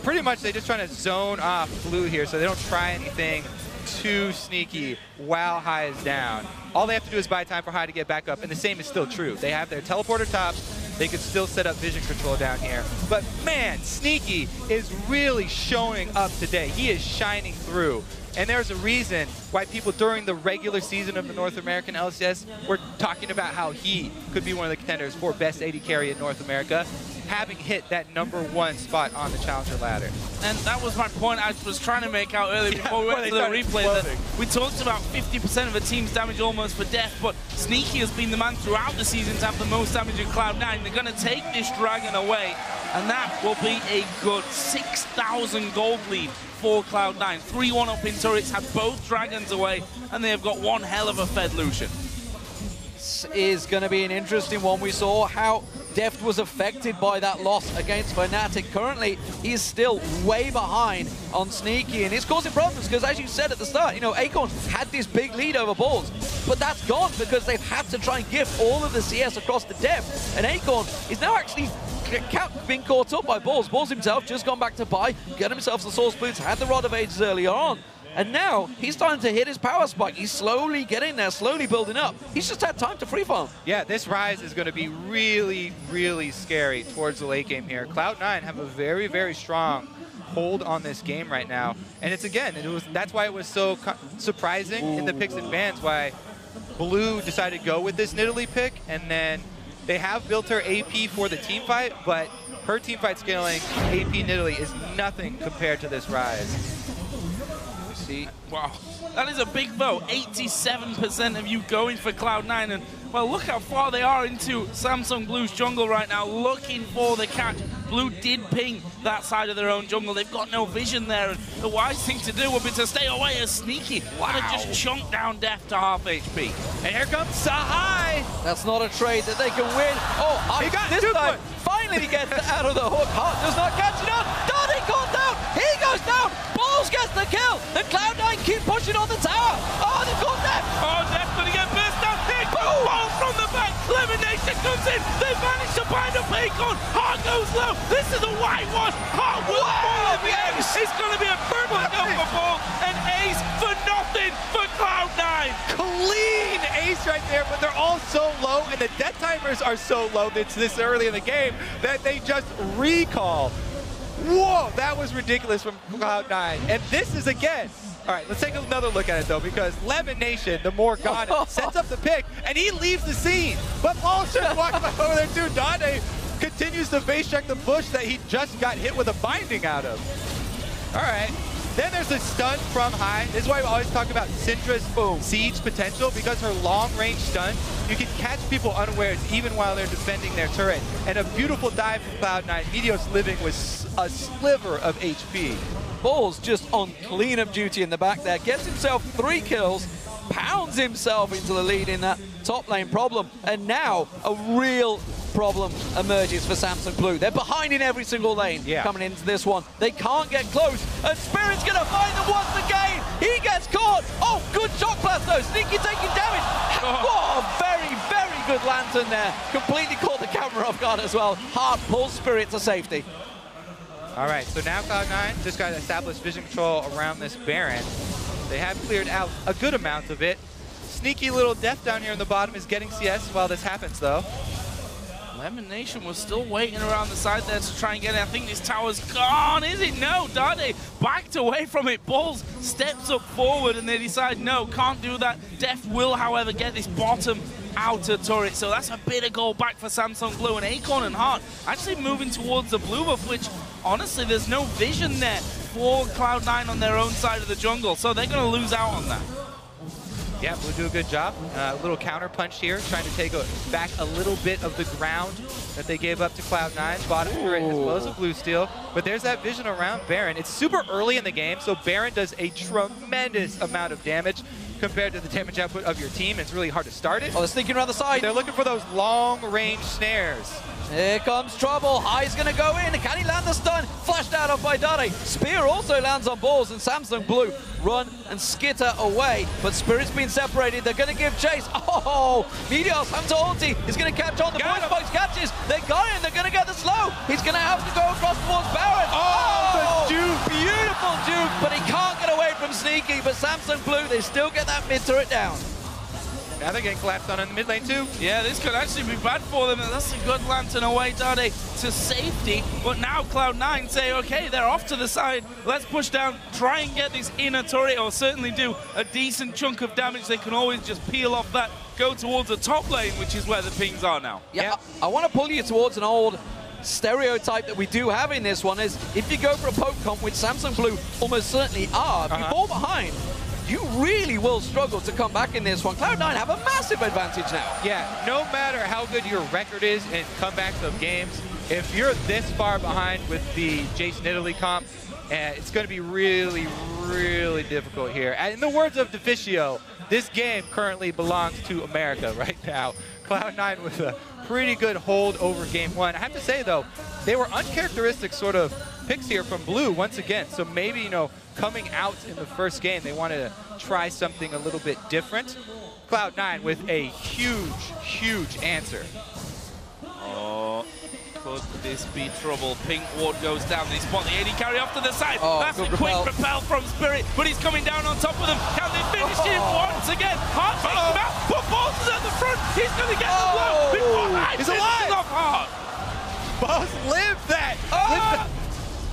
pretty much they're just trying to zone off Blue here, so they don't try anything too sneaky while High is down. All they have to do is buy time for High to get back up, and the same is still true. They have their teleporter tops. They could still set up vision control down here. But man, Sneaky is really showing up today. He is shining through. And there's a reason why people during the regular season of the North American LCS were talking about how he could be one of the contenders for best AD carry in North America, having hit that #1 spot on the Challenger ladder. And that was my point I was trying to make out earlier before we went to the replay. That we talked about 50% of a team's damage almost for death, but Sneaky has been the man throughout the season to have the most damage in Cloud9. They're going to take this Dragon away, and that will be a good 6,000 gold lead for Cloud9. 3-1 up in turrets, have both Dragons away, and they have got one hell of a Fed Lucian. This is going to be an interesting one. We saw how Deft was affected by that loss against Fnatic. Currently, he's still way behind on Sneaky, and it's causing problems because, as you said at the start, you know, Acorn had this big lead over Balls, but that's gone because they've had to try and gift all of the CS across the Deft, and Acorn is now actually being caught up by Balls. Balls himself just gone back to buy, get himself the Source Boots, had the Rod of Ages earlier on, and now he's starting to hit his power spike. He's slowly getting there, slowly building up. He's just had time to free farm. Yeah, this Rise is going to be really scary towards the late game here. Cloud9 have a very strong hold on this game right now, and it's that's why it was so surprising in the picks and bans why Blue decided to go with this Nidalee pick, and then they have built her AP for the team fight, but her team fight scaling AP Nidalee is nothing compared to this Rise. Wow, that is a big vote. 87% of you going for Cloud9, and well, look how far they are into Samsung Blue's jungle right now, looking for the catch. Blue did ping that side of their own jungle. They've got no vision there, and the wise thing to do would be to stay away as Sneaky. Wow. Just chunk down Deft to half HP. And here comes Sahai. That's not a trade that they can win. Oh, he got this time, finally he gets out of the hook. Hart does not catch it up. Donnie caught down. He goes down. Balls gets the kill. The Cloud9 keep pushing on the tower. Oh, they've got Deft. Oh, Deft's going to get burst down. Big ball from the back. Elimination comes in. They've managed to bind up Acorn. Hart goes low. This is a whitewash. Hart will fall at the end. It's going to be a perfect go for Ball. An ace for nothing for Cloud9. Clean ace right there, but they're all so low, and the death timers are so low that's this early in the game that they just recall. Whoa, that was ridiculous from Cloud9. And this is again. All right, let's take another look at it though, because Lemon Nation, the Morgana, sets up the pick, and he leaves the scene. But Bullshit walks back over there too. Dade continues to face check the bush that he just got hit with a binding out of. All right. Then there's a stun from High. This is why we always talk about Syndra's Siege potential, because her long-range stun, you can catch people unawares even while they're defending their turret. And a beautiful dive from Cloud9. Meteos living with a sliver of HP. Balls just on cleanup duty in the back there. Gets himself 3 kills, pounds himself into the lead in that top lane problem. And now a real problem emerges for Samsung Blue. They're behind in every single lane coming into this one. They can't get close, and Spirit's gonna find them once again. He gets caught. Oh, good shock blast though. Sneaky taking damage. What a very, very good lantern there. Completely caught the camera off guard as well. Hard pulls Spirit to safety. All right, so now Cloud9 just got established vision control around this Baron. They have cleared out a good amount of it. Sneaky little Death down here in the bottom is getting CS while this happens though. Lemon Nation was still waiting around the side there to try and get it. I think this tower's gone, is it? No, Dade backed away from it. Balls steps up forward and they decide, no, can't do that. Def will, however, get this bottom outer turret. So that's a bit of goal back for Samsung Blue. And Acorn and Heart actually moving towards the blue buff, which honestly, there's no vision there for Cloud9 on their own side of the jungle. So they're going to lose out on that. Yeah, Blue do a good job. A little counter punch here, trying to take back a little bit of the ground that they gave up to Cloud9. Bottom turret as well as a blue steal. But there's that vision around Baron. It's super early in the game, so Baron does a tremendous amount of damage compared to the damage output of your team. It's really hard to start it. Oh, they're sneaking around the side. They're looking for those long-range snares. Here comes trouble. High's going to go in. Can he land the stun? Flashed out of by Dade. Spear also lands on balls, and Samsung Blue run and skitter away. But Spirit's been separated. They're going to give chase. Oh, Meteos comes to ulti. He's going to catch on. The voice box catches. They got him. They're going to get the slow. He's going to have to go across towards Baron. Oh, the juke. Beautiful juke, but he can't get away from Sneaky. But Samsung Blue, they still get that mid turret down. Now they're getting collapsed on in the mid lane too. Yeah, this could actually be bad for them. That's a good lantern away, Dade, to safety. But now Cloud9 say, okay, they're off to the side. Let's push down, try and get this inner turret, or certainly do a decent chunk of damage. They can always just peel off that, go towards the top lane, which is where the pings are now. Yeah, I want to pull you towards an old stereotype that we do have in this one, is if you go for a poke comp, which Samsung Blue almost certainly are, if you fall behind, you really will struggle to come back in this one. Cloud9 have a massive advantage now. Yeah, no matter how good your record is in comebacks of games, if you're this far behind with the Jason Italy comp, it's going to be really, really difficult here. And in the words of Deficio, this game currently belongs to America right now. Cloud9 with a pretty good hold over game one. I have to say, though, they were uncharacteristic sort of picks here from Blue once again. So maybe, you know, coming out in the first game, they wanted to try something a little bit different. Cloud9 with a huge, huge answer. Oh, could this be trouble? Pink ward goes down. They spot the AD carry off to the side. Oh, that's a quick repel from Spirit, but he's coming down on top of them. Can they finish him once again? Heart takes him out. But Boss is at the front. He's going to get the blow. Before High He's alive. Off Heart. Boss lived that.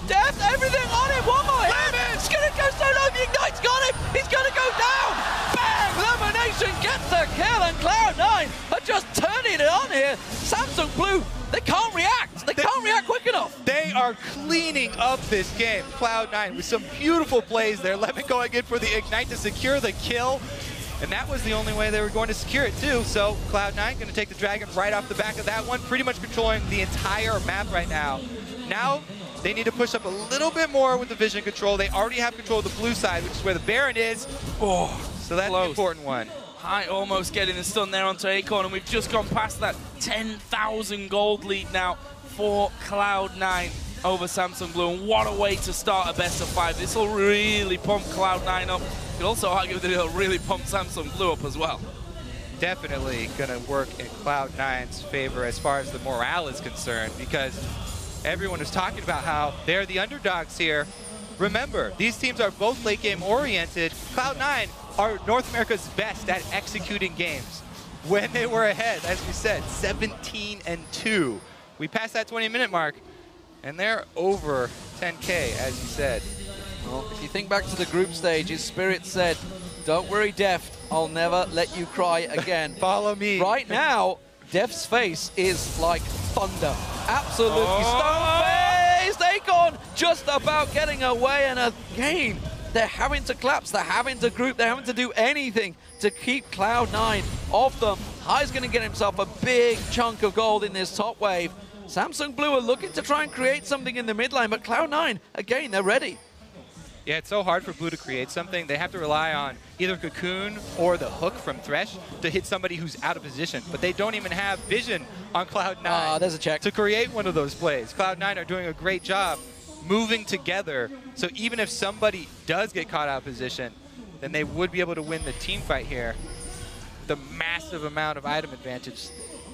Death, everything on him. One more hit. It's going to go so low. The Ignite's got him. He's going to go down. Bang! Lemonation gets the kill, and Cloud9 are just turning it on here. Samsung Blue, they can't react. They can't react quick enough. They are cleaning up this game. Cloud9 with some beautiful plays there. Lemon going in for the Ignite to secure the kill. And that was the only way they were going to secure it too. So Cloud9 going to take the Dragon right off the back of that one, pretty much controlling the entire map right now. Now they need to push up a little bit more with the vision control. They already have control of the blue side, which is where the Baron is. Oh, so that's the important one. High almost getting the stun there onto Acorn, and we've just gone past that 10,000 gold lead now for Cloud9 over Samsung Blue. And what a way to start a best of 5. This will really pump Cloud9 up. You could also argue that it'll really pump Samsung Blue up as well. Definitely going to work in Cloud9's favor as far as the morale is concerned, because everyone is talking about how they're the underdogs here. Remember, these teams are both late game oriented. Cloud9 are North America's best at executing games. When they were ahead, as we said, 17-2. We passed that 20-minute mark, and they're over 10K, as you said. Well, if you think back to the group stage, his spirit said, don't worry, Deft, I'll never let you cry again. Follow me. Right now, Deft's face is like thunder. Absolutely stone-faced. Akon just about getting away, and again, they're having to collapse, they're having to group, they're having to do anything to keep Cloud9 off them. High's going to get himself a big chunk of gold in this top wave. Samsung Blue are looking to try and create something in the mid lane, but Cloud9, again, they're ready. Yeah, it's so hard for Blue to create something. They have to rely on either Cocoon or the hook from Thresh to hit somebody who's out of position. But they don't even have vision on Cloud9 there's a check. to create one of those plays. Cloud9 are doing a great job moving together. So even if somebody does get caught out of position, then they would be able to win the team fight here. The massive amount of item advantage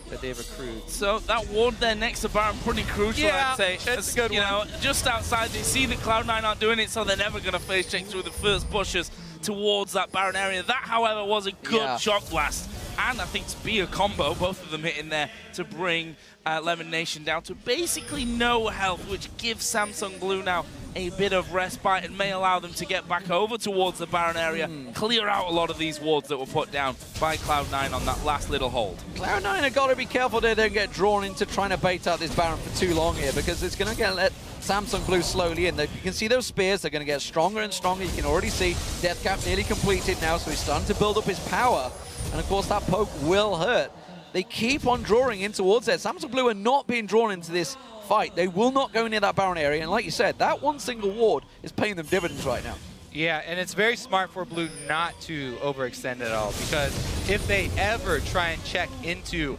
that they've accrued. So that ward there next to Baron, pretty crucial, Yeah, I'd say. it's a good you one. know, just outside, they see that Cloud9 aren't doing it, so they're never going to face check through the first pushes towards that Baron area. That, however, was a good shock blast. And I think Spear combo, both of them hitting there to bring Lemon Nation down to basically no health, which gives Samsung Blue now a bit of respite and may allow them to get back over towards the Baron area, clear out a lot of these wards that were put down by Cloud9 on that last little hold. Cloud9 have got to be careful they don't get drawn into trying to bait out this Baron for too long here, because it's going to get let Samsung Blue slowly in. You can see those spears, they're going to get stronger and stronger. You can already see Deathcap nearly completed now, so he's starting to build up his power. And of course that poke will hurt. They keep on drawing in towards it. Samsung Blue are not being drawn into this fight. They will not go into that Baron area, and like you said, that one single ward is paying them dividends right now. Yeah, and it's very smart for Blue not to overextend at all, because if they ever try and check into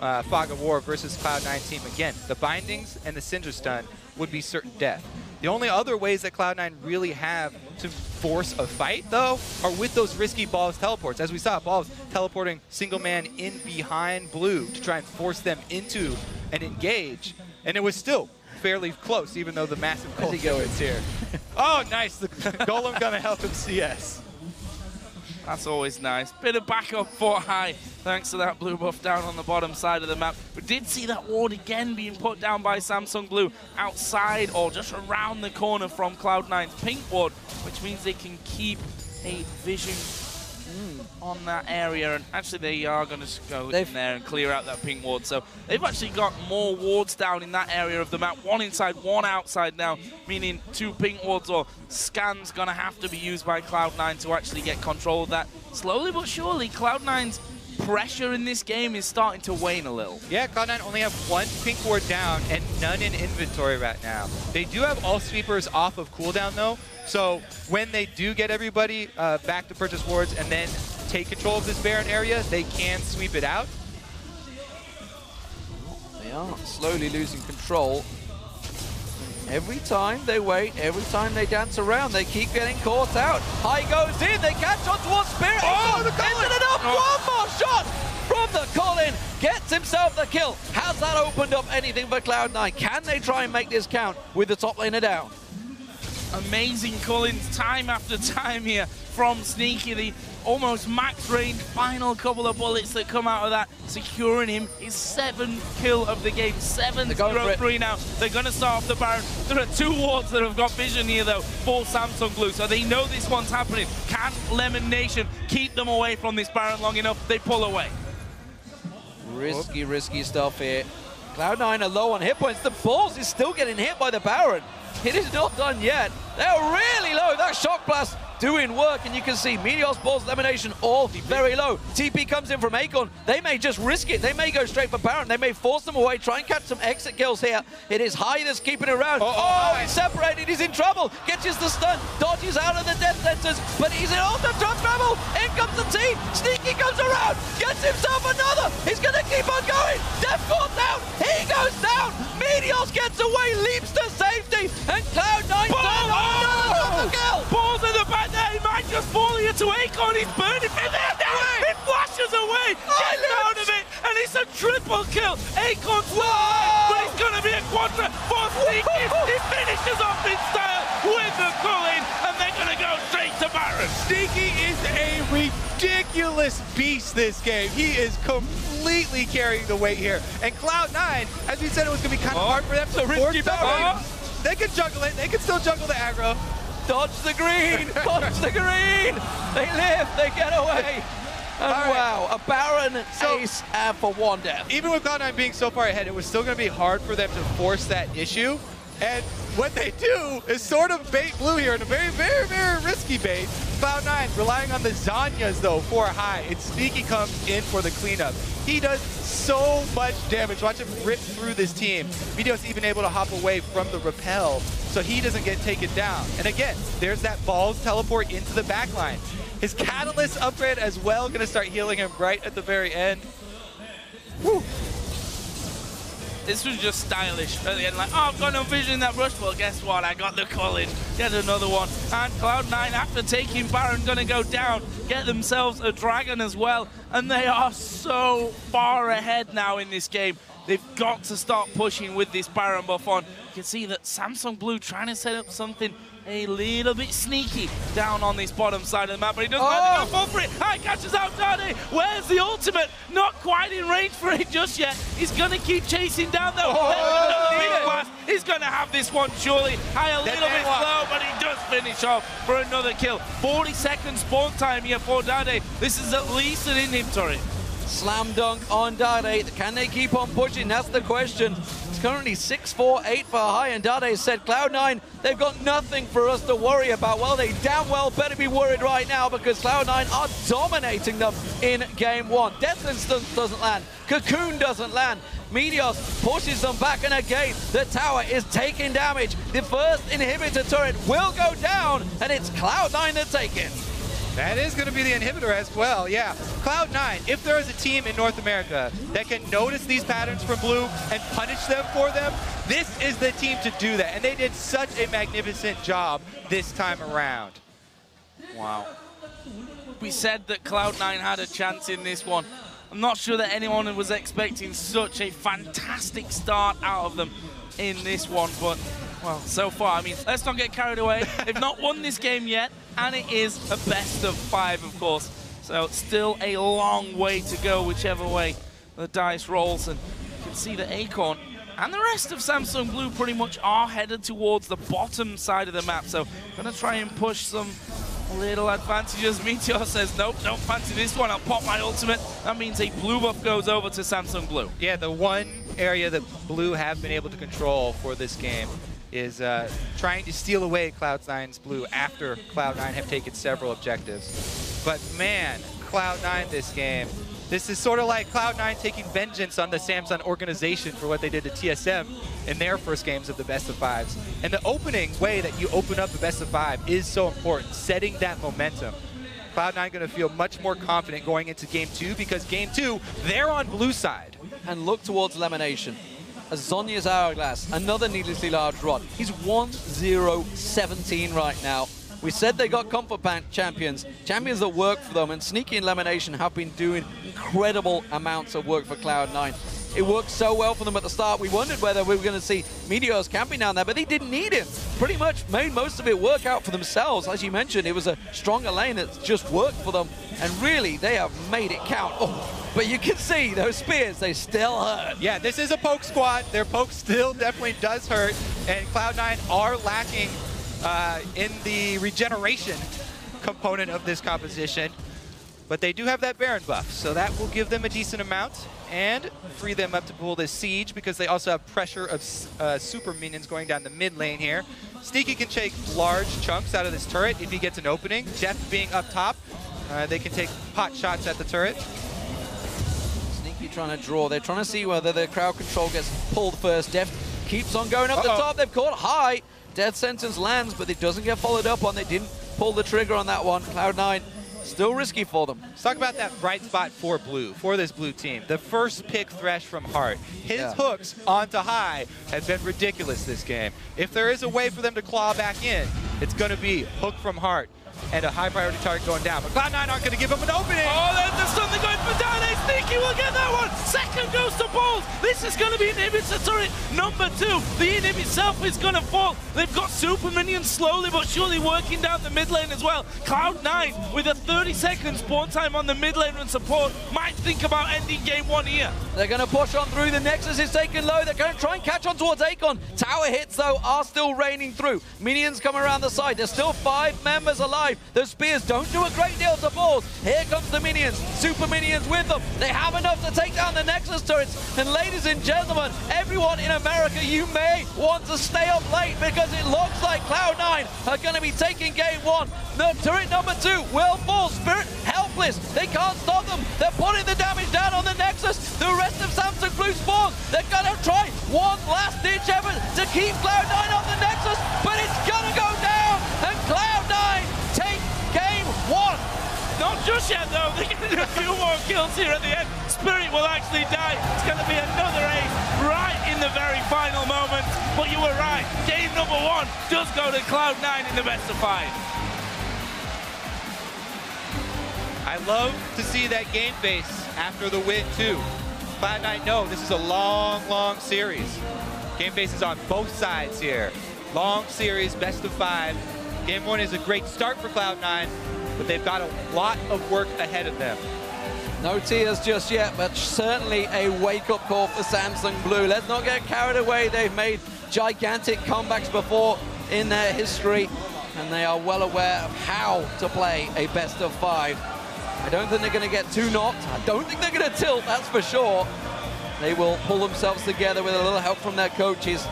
Fog of War versus Cloud9 team again, the bindings and the Cinder Stun would be certain death. The only other ways that Cloud9 really have to force a fight, though, are with those risky Balls teleports. As we saw, Balls teleporting single man in behind Blue to try and force them into an engage, and it was still fairly close, even though the massive cold is here. Oh, nice. The Golem gonna help him CS. That's always nice. Bit of backup for High, thanks to that blue buff down on the bottom side of the map. We did see that ward again being put down by Samsung Blue outside or just around the corner from Cloud9's pink ward, which means they can keep a vision on that area, and actually they are going to go in there and clear out that pink ward. So they've actually got more wards down in that area of the map, one inside, one outside now, meaning 2 pink wards or scans going to have to be used by Cloud9 to actually get control of that. Slowly but surely, Cloud9's pressure in this game is starting to wane a little. Yeah, Cloud9 only have 1 pink ward down and none in inventory right now. They do have all sweepers off of cooldown though, so when they do get everybody back to purchase wards and then take control of this Baron area, they can sweep it out. They are slowly losing control. Every time they wait, every time they dance around, they keep getting caught out. High goes in, they catch on towards Spirit. Oh, the Colin! Ended it up, one more shot from the Colin. Gets himself the kill. Has that opened up anything for Cloud9? Can they try and make this count with the top laner down? Amazing Collins time after time here from Sneaky. The almost max range final couple of bullets that come out of that, securing him his 7th kill of the game. 7-0-3 now. They're going to start off the Baron. There are 2 wards that have got vision here though for Samsung Blue, so they know this one's happening. Can Lemon Nation keep them away from this Baron long enough? They pull away. Risky, risky stuff here. Cloud9 are low on hit points. The Balls is still getting hit by the Baron. It is not done yet. They're really low. That shock blast doing work, and you can see Meteor's, Balls, Elimination all very low. TP comes in from Akon. They may just risk it. They may go straight for Baron. They may force them away, try and catch some exit kills here. It is High that's keeping it around. He's separated. He's in trouble. Catches the stun. Dodges out of the death sensors, but he's in ultra trouble. In comes the team. Sneaky comes around. Gets himself another. He's going to keep on going. Death falls down. He goes down. Meteors gets away, leaps to safety, and Cloud9 another kill. Balls in the back there. He might just fall here to Akon. He's burning. It flashes away. Gets out of it, and it's a triple kill. Akon's alive, but it's going to be a quadra for Sneaky. He finishes off in style with the Culling, and they're going to go straight to Baron. Sneaky is a ridiculous beast this game. He is completely carrying the weight here. And Cloud9, as we said, it was going to be kind of hard for them to force something. They can juggle it. They can still juggle the aggro. Dodge the green! Dodge the green! They live, they get away. And wow, a Baron ace and for one death. Even with Cloud9 being so far ahead, it was still going to be hard for them to force that issue. And what they do is sort of bait Blue here in a very, very, very risky bait. Cloud9 relying on the Zanyas, though, for a high. And Sneaky comes in for the cleanup. He does so much damage. Watch him rip through this team. Meteos even able to hop away from the repel so he doesn't get taken down. And again, there's that balls teleport into the backline. His Catalyst upgrade as well, going to start healing him right at the very end. Woo. This was just stylish at the end, like, oh, I've got no vision in that rush. Well, guess what? I got the college. Get another one. And Cloud9, after taking Baron, going to go down, get themselves a dragon as well. And they are so far ahead now in this game. They've got to start pushing with this Baron buff on. You can see that Samsung Blue trying to set up something a little bit sneaky down on this bottom side of the map, but he doesn't have to go for it. High catches out Dade. Where's the ultimate? Not quite in range for it just yet. He's going to keep chasing down though. He's going to have this one surely. High a little bit slow, but he does finish off for another kill. 40 seconds spawn time here for Dade. This is at least an inhibitor. Slam dunk on Dade. Can they keep on pushing? That's the question. It's currently 6-4-8 for High, and Dade said, Cloud9, they've got nothing for us to worry about. Well, they damn well better be worried right now because Cloud9 are dominating them in game one. Death Instance doesn't land. Cocoon doesn't land. Meteos pushes them back, and again, the tower is taking damage. The first inhibitor turret will go down, and it's Cloud9 that take it. That is going to be the inhibitor as well, yeah. Cloud9, if there is a team in North America that can notice these patterns from Blue and punish them for them, this is the team to do that. And they did such a magnificent job this time around. Wow. We said that Cloud9 had a chance in this one. I'm not sure that anyone was expecting such a fantastic start out of them in this one, but, well, so far, I mean, let's not get carried away. They've not won this game yet, and it is a best of 5, of course. So still a long way to go, whichever way the dice rolls. And you can see that Acorn and the rest of Samsung Blue pretty much are headed towards the bottom side of the map. So gonna try and push some little advantages. Meteor says, nope, don't fancy this one. I'll pop my ultimate. That means a blue buff goes over to Samsung Blue. Yeah, the one area that Blue have been able to control for this game is trying to steal away Cloud9's Blue after Cloud9 have taken several objectives. But man, Cloud9 this game, this is sort of like Cloud9 taking vengeance on the Samsung organization for what they did to TSM in their first games of the best of 5s. And the opening way that you open up the best of 5 is so important, setting that momentum. Cloud9 going to feel much more confident going into Game 2 because Game 2, they're on Blue side. And look towards elimination. Zonya's Hourglass, another needlessly large rod. He's 1-0-17 right now. We said they got comfort champions that work for them, and Sneaky and Elimination have been doing incredible amounts of work for Cloud9. It worked so well for them at the start. We wondered whether we were going to see Meteors camping down there, but they didn't need him. Pretty much made most of it work out for themselves. As you mentioned, it was a stronger lane that just worked for them, and really, they have made it count. Oh. But you can see those spears, they still hurt. Yeah, this is a poke squad. Their poke still definitely does hurt. And Cloud9 are lacking in the regeneration component of this composition. But they do have that Baron buff, so that will give them a decent amount and free them up to pull this siege because they also have pressure of super minions going down the mid lane here. Sneaky can take large chunks out of this turret if he gets an opening. Death being up top, they can take pot shots at the turret. Trying to draw. They're trying to see whether the crowd control gets pulled first. Death keeps on going up the top. They've caught High. Death sentence lands, but it doesn't get followed up on. They didn't pull the trigger on that one. Cloud9, still risky for them. Let's talk about that bright spot for Blue, for this Blue team. The first pick Thresh from Heart. His hooks onto High have been ridiculous this game. If there is a way for them to claw back in, it's going to be hook from Heart. and a high priority target going down. But Cloud9 aren't going to give him an opening. Oh, there's something going for Dane. Sneaky will get that one. Second goes to Balls. This is going to be Inhibit's turret number 2. The Inhibit itself is going to fall. They've got super minions slowly but surely working down the mid lane as well. Cloud9 with a 30-second spawn time on the mid lane and support might think about ending game 1 here. They're going to push on through. The Nexus is taken low. They're going to try and catch on towards Akon. Tower hits, though, are still raining through. Minions come around the side. There's still 5 members alive. The spears don't do a great deal to Balls. Here comes the minions. Super minions with them. They have enough to take down the Nexus turrets. And ladies and gentlemen, everyone in America, you may want to stay up late because it looks like Cloud9 are going to be taking game 1. No, turret number 2 will fall. Spirit helpless. They can't stop them. They're putting the damage down on the Nexus. The rest of Samsung Blue spawn. They're going to try one last ditch effort to keep Cloud9 off the Nexus, but it's going to go down. And Cloud9 take game 1. Not just yet, though. They're getting a few more kills here at the end. Spirit will actually die. It's going to be another ace right in the very final moment. But you were right. Game number 1 does go to Cloud9 in the best of 5. I love to see that game face after the win, too. Cloud9 know this is a long, long series. Game face is on both sides here. Long series, best of 5. Game 1 is a great start for Cloud9, but they've got a lot of work ahead of them. No tears just yet, but certainly a wake-up call for Samsung Blue. Let's not get carried away. They've made gigantic comebacks before in their history, and they are well aware of how to play a best of 5. I don't think they're going to get too knocked. I don't think they're going to tilt, that's for sure. They will pull themselves together with a little help from their coaches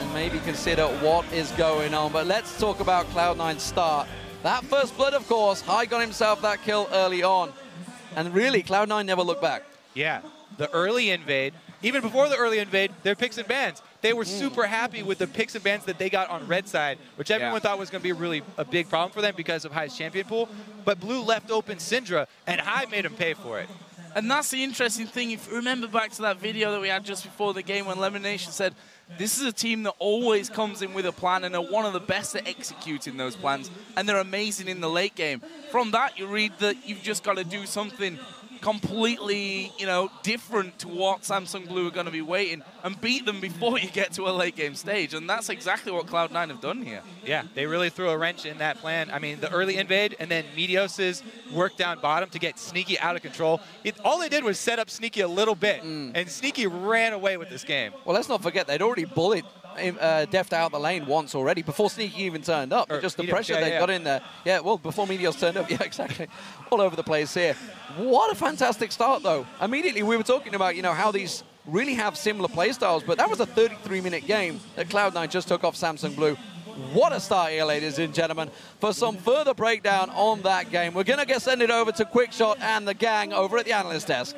and maybe consider what is going on. But let's talk about Cloud9's start. That first blood, of course, High got himself that kill early on. And really, Cloud9 never looked back. Yeah, the early invade, even before the early invade, their picks and bans. They were super happy with the picks and bans that they got on red side, which everyone thought was going to be really a big problem for them because of High's champion pool. But Blue left open Syndra, and High made him pay for it. And that's the interesting thing. If you remember back to that video that we had just before the game when Lemonation said, this is a team that always comes in with a plan and are one of the best at executing those plans, and they're amazing in the late game. From that, you read that you've just got to do something completely, different to what Samsung Blue are going to be waiting and beat them before you get to a late game stage. And that's exactly what Cloud9 have done here. Yeah, they really threw a wrench in that plan. I mean, the early invade and then Meteos's work down bottom to get Sneaky out of control. All they did was set up Sneaky a little bit, and Sneaky ran away with this game. Well, let's not forget, they'd already bullied Deft out the lane once already, before Sneaky even turned up. Just the pressure they got in there. Yeah, well, before Meteos turned up. Yeah, exactly. All over the place here. What a fantastic start, though. Immediately, we were talking about, how these really have similar playstyles, but that was a 33-minute game that Cloud9 just took off Samsung Blue. What a start here, ladies and gentlemen. For some further breakdown on that game, we're going to send it over to Quickshot and the gang over at the analyst desk.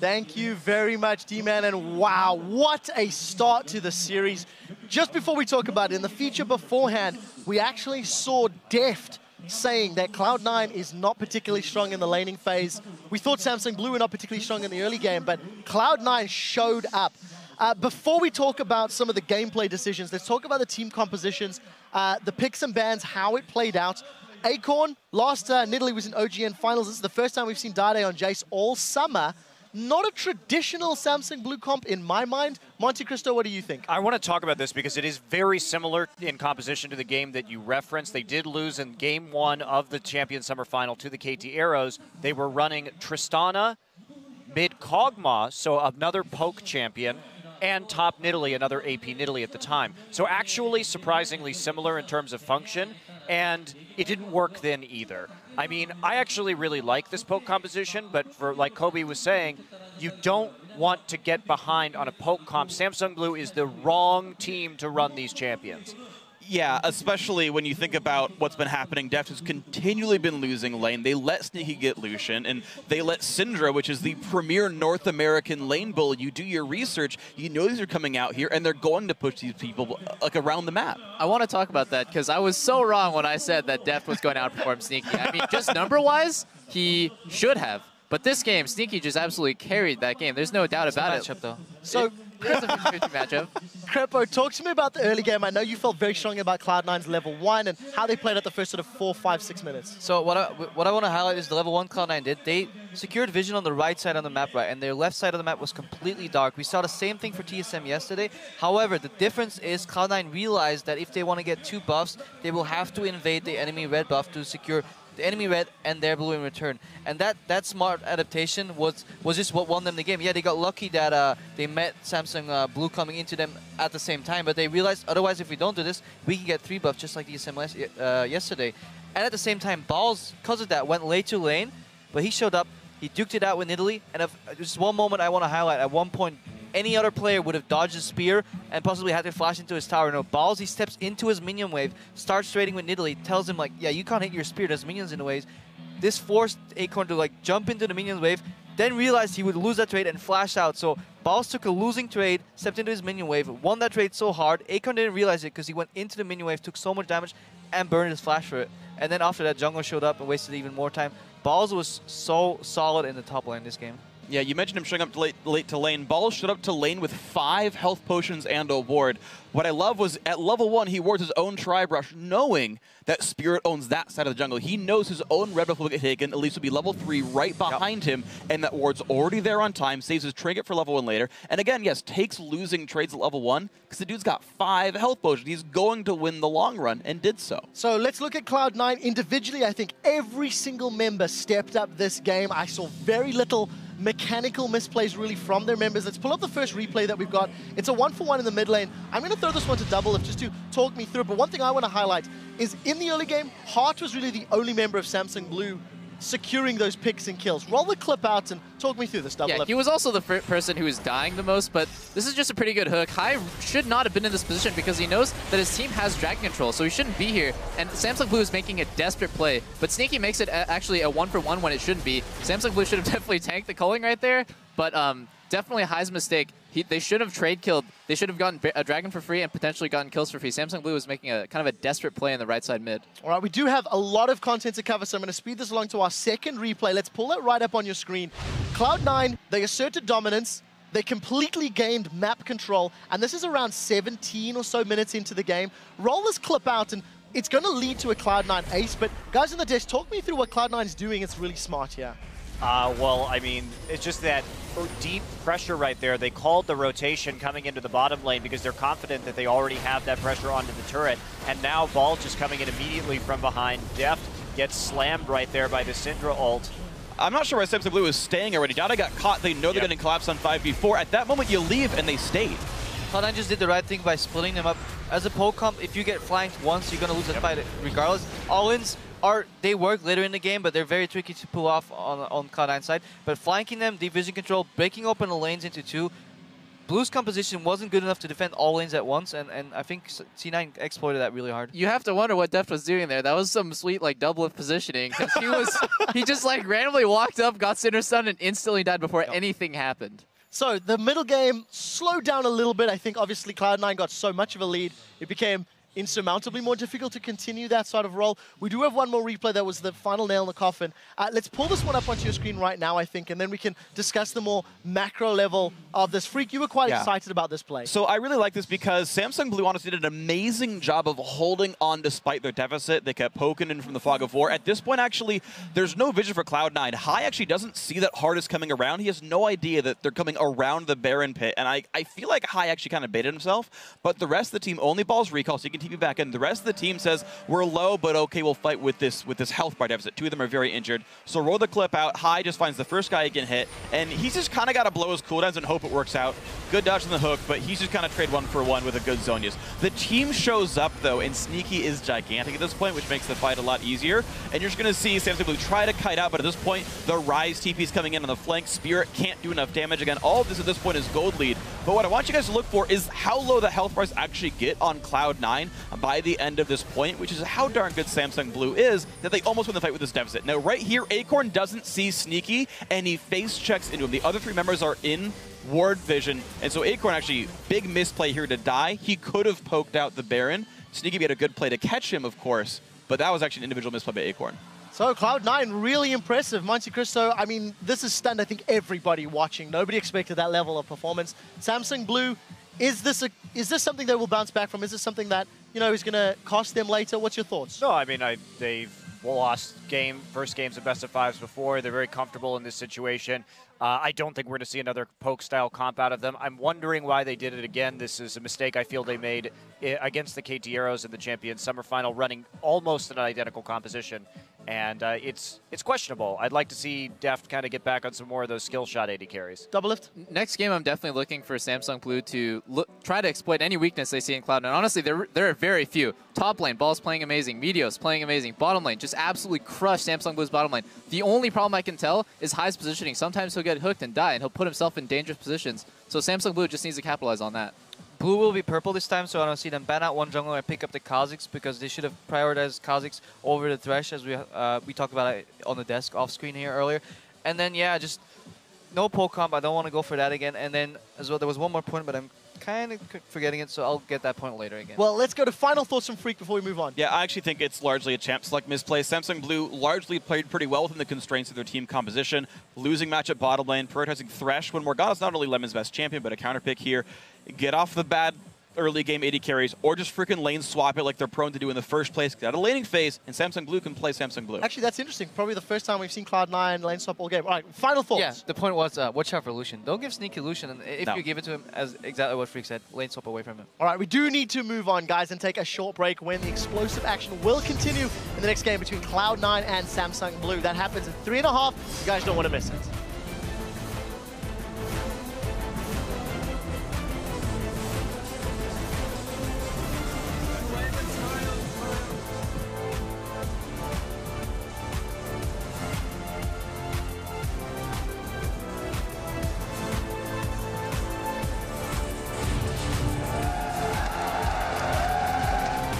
Thank you very much, D-Man, and wow, what a start to the series. Just before we talk about it, in the feature beforehand, we actually saw Deft saying that Cloud9 is not particularly strong in the laning phase. We thought Samsung Blue were not particularly strong in the early game, but Cloud9 showed up. Before we talk about some of the gameplay decisions, let's talk about the team compositions, the picks and bans, how it played out. Acorn, last Nidalee was in OGN finals. This is the first time we've seen Dade on Jace all summer. Not a traditional Samsung Blue comp in my mind. Monte Cristo, what do you think? I want to talk about this because it is very similar in composition to the game that you referenced. They did lose in game 1 of the Champion Summer Final to the KT Arrows. They were running Tristana, mid Kog'Maw, so another poke champion, and top Nidalee, another AP Nidalee at the time. So actually surprisingly similar in terms of function, and it didn't work then either. I mean, I actually really like this poke composition, but for, like Kobe was saying, you don't want to get behind on a poke comp. Samsung Blue is the wrong team to run these champions. Yeah, especially when you think about what's been happening. Deft has continually been losing lane. They let Sneaky get Lucian, and they let Syndra, which is the premier North American lane bull. You do your research, you know these are coming out here, and they're going to push these people around the map. I want to talk about that, because I was so wrong when I said that Deft was going to outperform Sneaky. I mean, just number-wise, he should have. But this game, Sneaky just absolutely carried that game. There's no doubt about it. So It is a 50-50 matchup. Crepo, talk to me about the early game. I know you felt very strongly about Cloud9's level 1 and how they played at the first sort of 4, 5, 6 minutes. So what I want to highlight is the level 1 Cloud9 did. They secured vision on the right side on the map, right, and their left side of the map was completely dark. We saw the same thing for TSM yesterday. However, the difference is Cloud9 realized that if they want to get 2 buffs, they will have to invade the enemy red buff to secure the enemy red and their blue in return. And that smart adaptation was just what won them the game. Yeah, they got lucky that they met Samsung Blue coming into them at the same time, but they realized otherwise if we don't do this, we can get 3 buffs just like TSM yesterday. And at the same time, Balls, because of that, went late to lane, but he showed up, he duked it out with Italy, and just one moment I want to highlight. At one point, any other player would have dodged a spear and possibly had to flash into his tower. No, Balls, he steps into his minion wave, starts trading with Nidalee, tells him, like, yeah, you can't hit your spear, there's minions in the waves. This forced Acorn to, like, jump into the minion wave, then realized he would lose that trade and flash out. So Balls took a losing trade, stepped into his minion wave, won that trade so hard, Acorn didn't realize it because he went into the minion wave, took so much damage, and burned his flash for it. And then after that, Jungler showed up and wasted even more time. Balls was so solid in the top lane this game. Yeah, you mentioned him showing up late to lane. Balls showed up to lane with 5 health potions and a ward. What I love was at level 1, he wards his own Tribe Rush, knowing that Spirit owns that side of the jungle. He knows his own red buff will get taken, at least will be level 3 right behind him, and that ward's already there on time, saves his trinket for level 1 later. And again, yes, takes losing trades at level 1, because the dude's got 5 health potions. He's going to win the long run, and did so. So let's look at Cloud9 individually. I think every single member stepped up this game. I saw very little mechanical misplays really from their members. Let's pull up the first replay that we've got. It's a 1-for-1 in the mid lane. I'm going to throw this one to Doublelift just to talk me through it. But one thing I want to highlight is in the early game, Heart was really the only member of Samsung Blue securing those picks and kills. Roll the clip out and talk me through this, Doublelift. Yeah, he was also the person who was dying the most, but this is just a pretty good hook. Hai should not have been in this position because he knows that his team has Dragon Control, so he shouldn't be here. And Samsung Blue is making a desperate play, but Sneaky makes it actually a 1-for-1 when it shouldn't be. Samsung Blue should have definitely tanked the culling right there, but definitely Hai's mistake. They should have trade killed. They should have gotten a dragon for free and potentially gotten kills for free. Samsung Blue was making a kind of a desperate play in the right side mid. All right, we do have a lot of content to cover, so I'm going to speed this along to our second replay. Let's pull that right up on your screen. Cloud9, they asserted dominance. They completely gained map control, and this is around 17 or so minutes into the game. Roll this clip out, and it's going to lead to a Cloud9 ace, but guys in the desk, talk me through what Cloud9's doing. It's really smart here. Well, I mean, it's just that deep pressure right there. They called the rotation coming into the bottom lane because they're confident that they already have that pressure onto the turret. And now Ball just coming in immediately from behind. Deft gets slammed right there by the Syndra ult. I'm not sure why Samsung Blue is staying already. Dada got caught. They know they're getting collapsed on 5v4. At that moment, you leave, and they stayed. Cloud9 just did the right thing by splitting them up. As a poke comp, if you get flanked once, you're going to lose that fight regardless. All-ins they work later in the game, but they're very tricky to pull off on Cloud9's side. But flanking them, deep vision control, breaking open the lanes into 2. Blue's composition wasn't good enough to defend all lanes at once, and I think C9 exploited that really hard. You have to wonder what Deft was doing there. That was some sweet like double-lift positioning, because he just like randomly walked up, got Cinder Stun, and instantly died before anything happened. So the middle game slowed down a little bit. I think obviously Cloud9 got so much of a lead, it became insurmountably more difficult to continue that sort of role. We do have one more replay that was the final nail in the coffin. Let's pull this one up onto your screen right now, I think, and then we can discuss the more macro level of this. Freak, you were quite excited about this play. So I really like this because Samsung Blue honestly did an amazing job of holding on despite their deficit. They kept poking in from the fog of war. At this point, actually, there's no vision for Cloud9. Hai actually doesn't see that Heart is coming around. He has no idea that they're coming around the Baron pit, and I feel like Hai actually kind of baited himself, but the rest of the team only balls recall, so you can TP back in. The rest of the team says, we're low, but okay, we'll fight with this health bar deficit. 2 of them are very injured. So roll the clip out. Hai just finds the first guy he can hit, and he's just kind of got to blow his cooldowns and hope it works out. Good dodge on the hook, but he's just kind of trade 1-for-1 with a good Zhonya's. The team shows up, though, and Sneaky is gigantic at this point, which makes the fight a lot easier. And you're just going to see Samsung Blue try to kite out, but at this point, the Rise TP's coming in on the flank. Spirit can't do enough damage. Again, all of this at this point is gold lead. But what I want you guys to look for is how low the health bars actually get on Cloud9 by the end of this point, which is how darn good Samsung Blue is that they almost win the fight with this deficit. Now, right here, Acorn doesn't see Sneaky, and he face checks into him. The other 3 members are in ward vision, and so Acorn actually, big misplay here to die. He could have poked out the Baron. Sneaky made a good play to catch him, of course, but that was actually an individual misplay by Acorn. So Cloud9 really impressive. Monte Cristo, I mean, this has stunned, I think, everybody watching. Nobody expected that level of performance. Samsung Blue, is this something they will bounce back from? Is this something that, you know, is going to cost them later? What's your thoughts? No, I mean, they've lost first games of best of fives before. They're very comfortable in this situation. I don't think we're going to see another poke-style comp out of them. I'm wondering why they did it again. This is a mistake I feel they made against the KT Arrows in the Champions Summer Final, running almost an identical composition. And it's questionable. I'd like to see Deft kind of get back on some more of those skill shot AD carries. Double lift? Next game, I'm definitely looking for Samsung Blue to try to exploit any weakness they see in Cloud9. Honestly, there are very few. Top lane, Ball's playing amazing. Meteos playing amazing. Bottom lane, just absolutely crushed Samsung Blue's bottom lane. The only problem I can tell is High's positioning. Sometimes he'll get hooked and die, and he'll put himself in dangerous positions. So Samsung Blue just needs to capitalize on that. Blue will be purple this time, so I don't see them ban out one jungler and pick up the Kha'Zix, because they should have prioritized Kha'Zix over the Thresh, as we talked about it on the desk off screen here earlier. And then, yeah, just no poke comp. I don't want to go for that again. And then, as well, there was one more point, but I'm kind of forgetting it, so I'll get that point later again. Well, let's go to final thoughts from Freak before we move on. Yeah, I actually think it's largely a champ select misplay. Samsung Blue largely played pretty well within the constraints of their team composition, losing match at bottom lane, prioritizing Thresh when Morgana's not only Lemon's best champion, but a counter pick here. Get off the bad early game AD carries, or just freaking lane swap it like they're prone to do in the first place. Get out of laning phase, and Samsung Blue can play Samsung Blue. Actually, that's interesting. Probably the first time we've seen Cloud9 lane swap all game. All right, final thoughts. Yeah, the point was, watch out for Lucian. Don't give Sneaky Lucian, and if you give it to him, as exactly what Freak said, lane swap away from him. All right, we do need to move on, guys, and take a short break when the explosive action will continue in the next game between Cloud9 and Samsung Blue. That happens in 3.5. You guys don't want to miss it.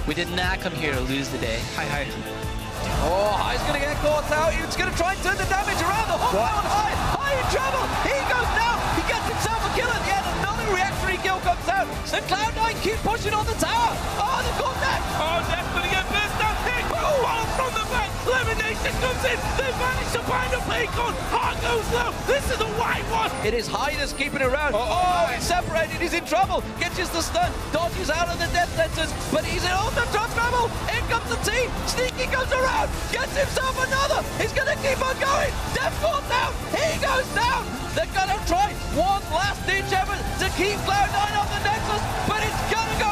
We did not come here to lose today. Hi. Oh, High's going to get caught out. He's going to try and turn the damage around. The hook on High. High in trouble. He goes down. He gets himself a kill at the end. Another reactionary kill comes out. So Cloud9 keep pushing on the tower. Oh, they've got that. Oh, Death's going to get burst out. Big ball from the back. Elimination comes in. They managed to find a bacon. Heart goes low. This is a white one. It is High that's keeping it around. Oh, he's separated. He's in trouble. Catches the stun. Dodges out of the death sentence. But he's in ultra trouble. In comes the team. Sneaky goes around. Gets himself another. He's going to keep on going. Death falls down. He goes down. They're going to try one last ditch effort to keep Cloud9 off the Nexus. But it's going to go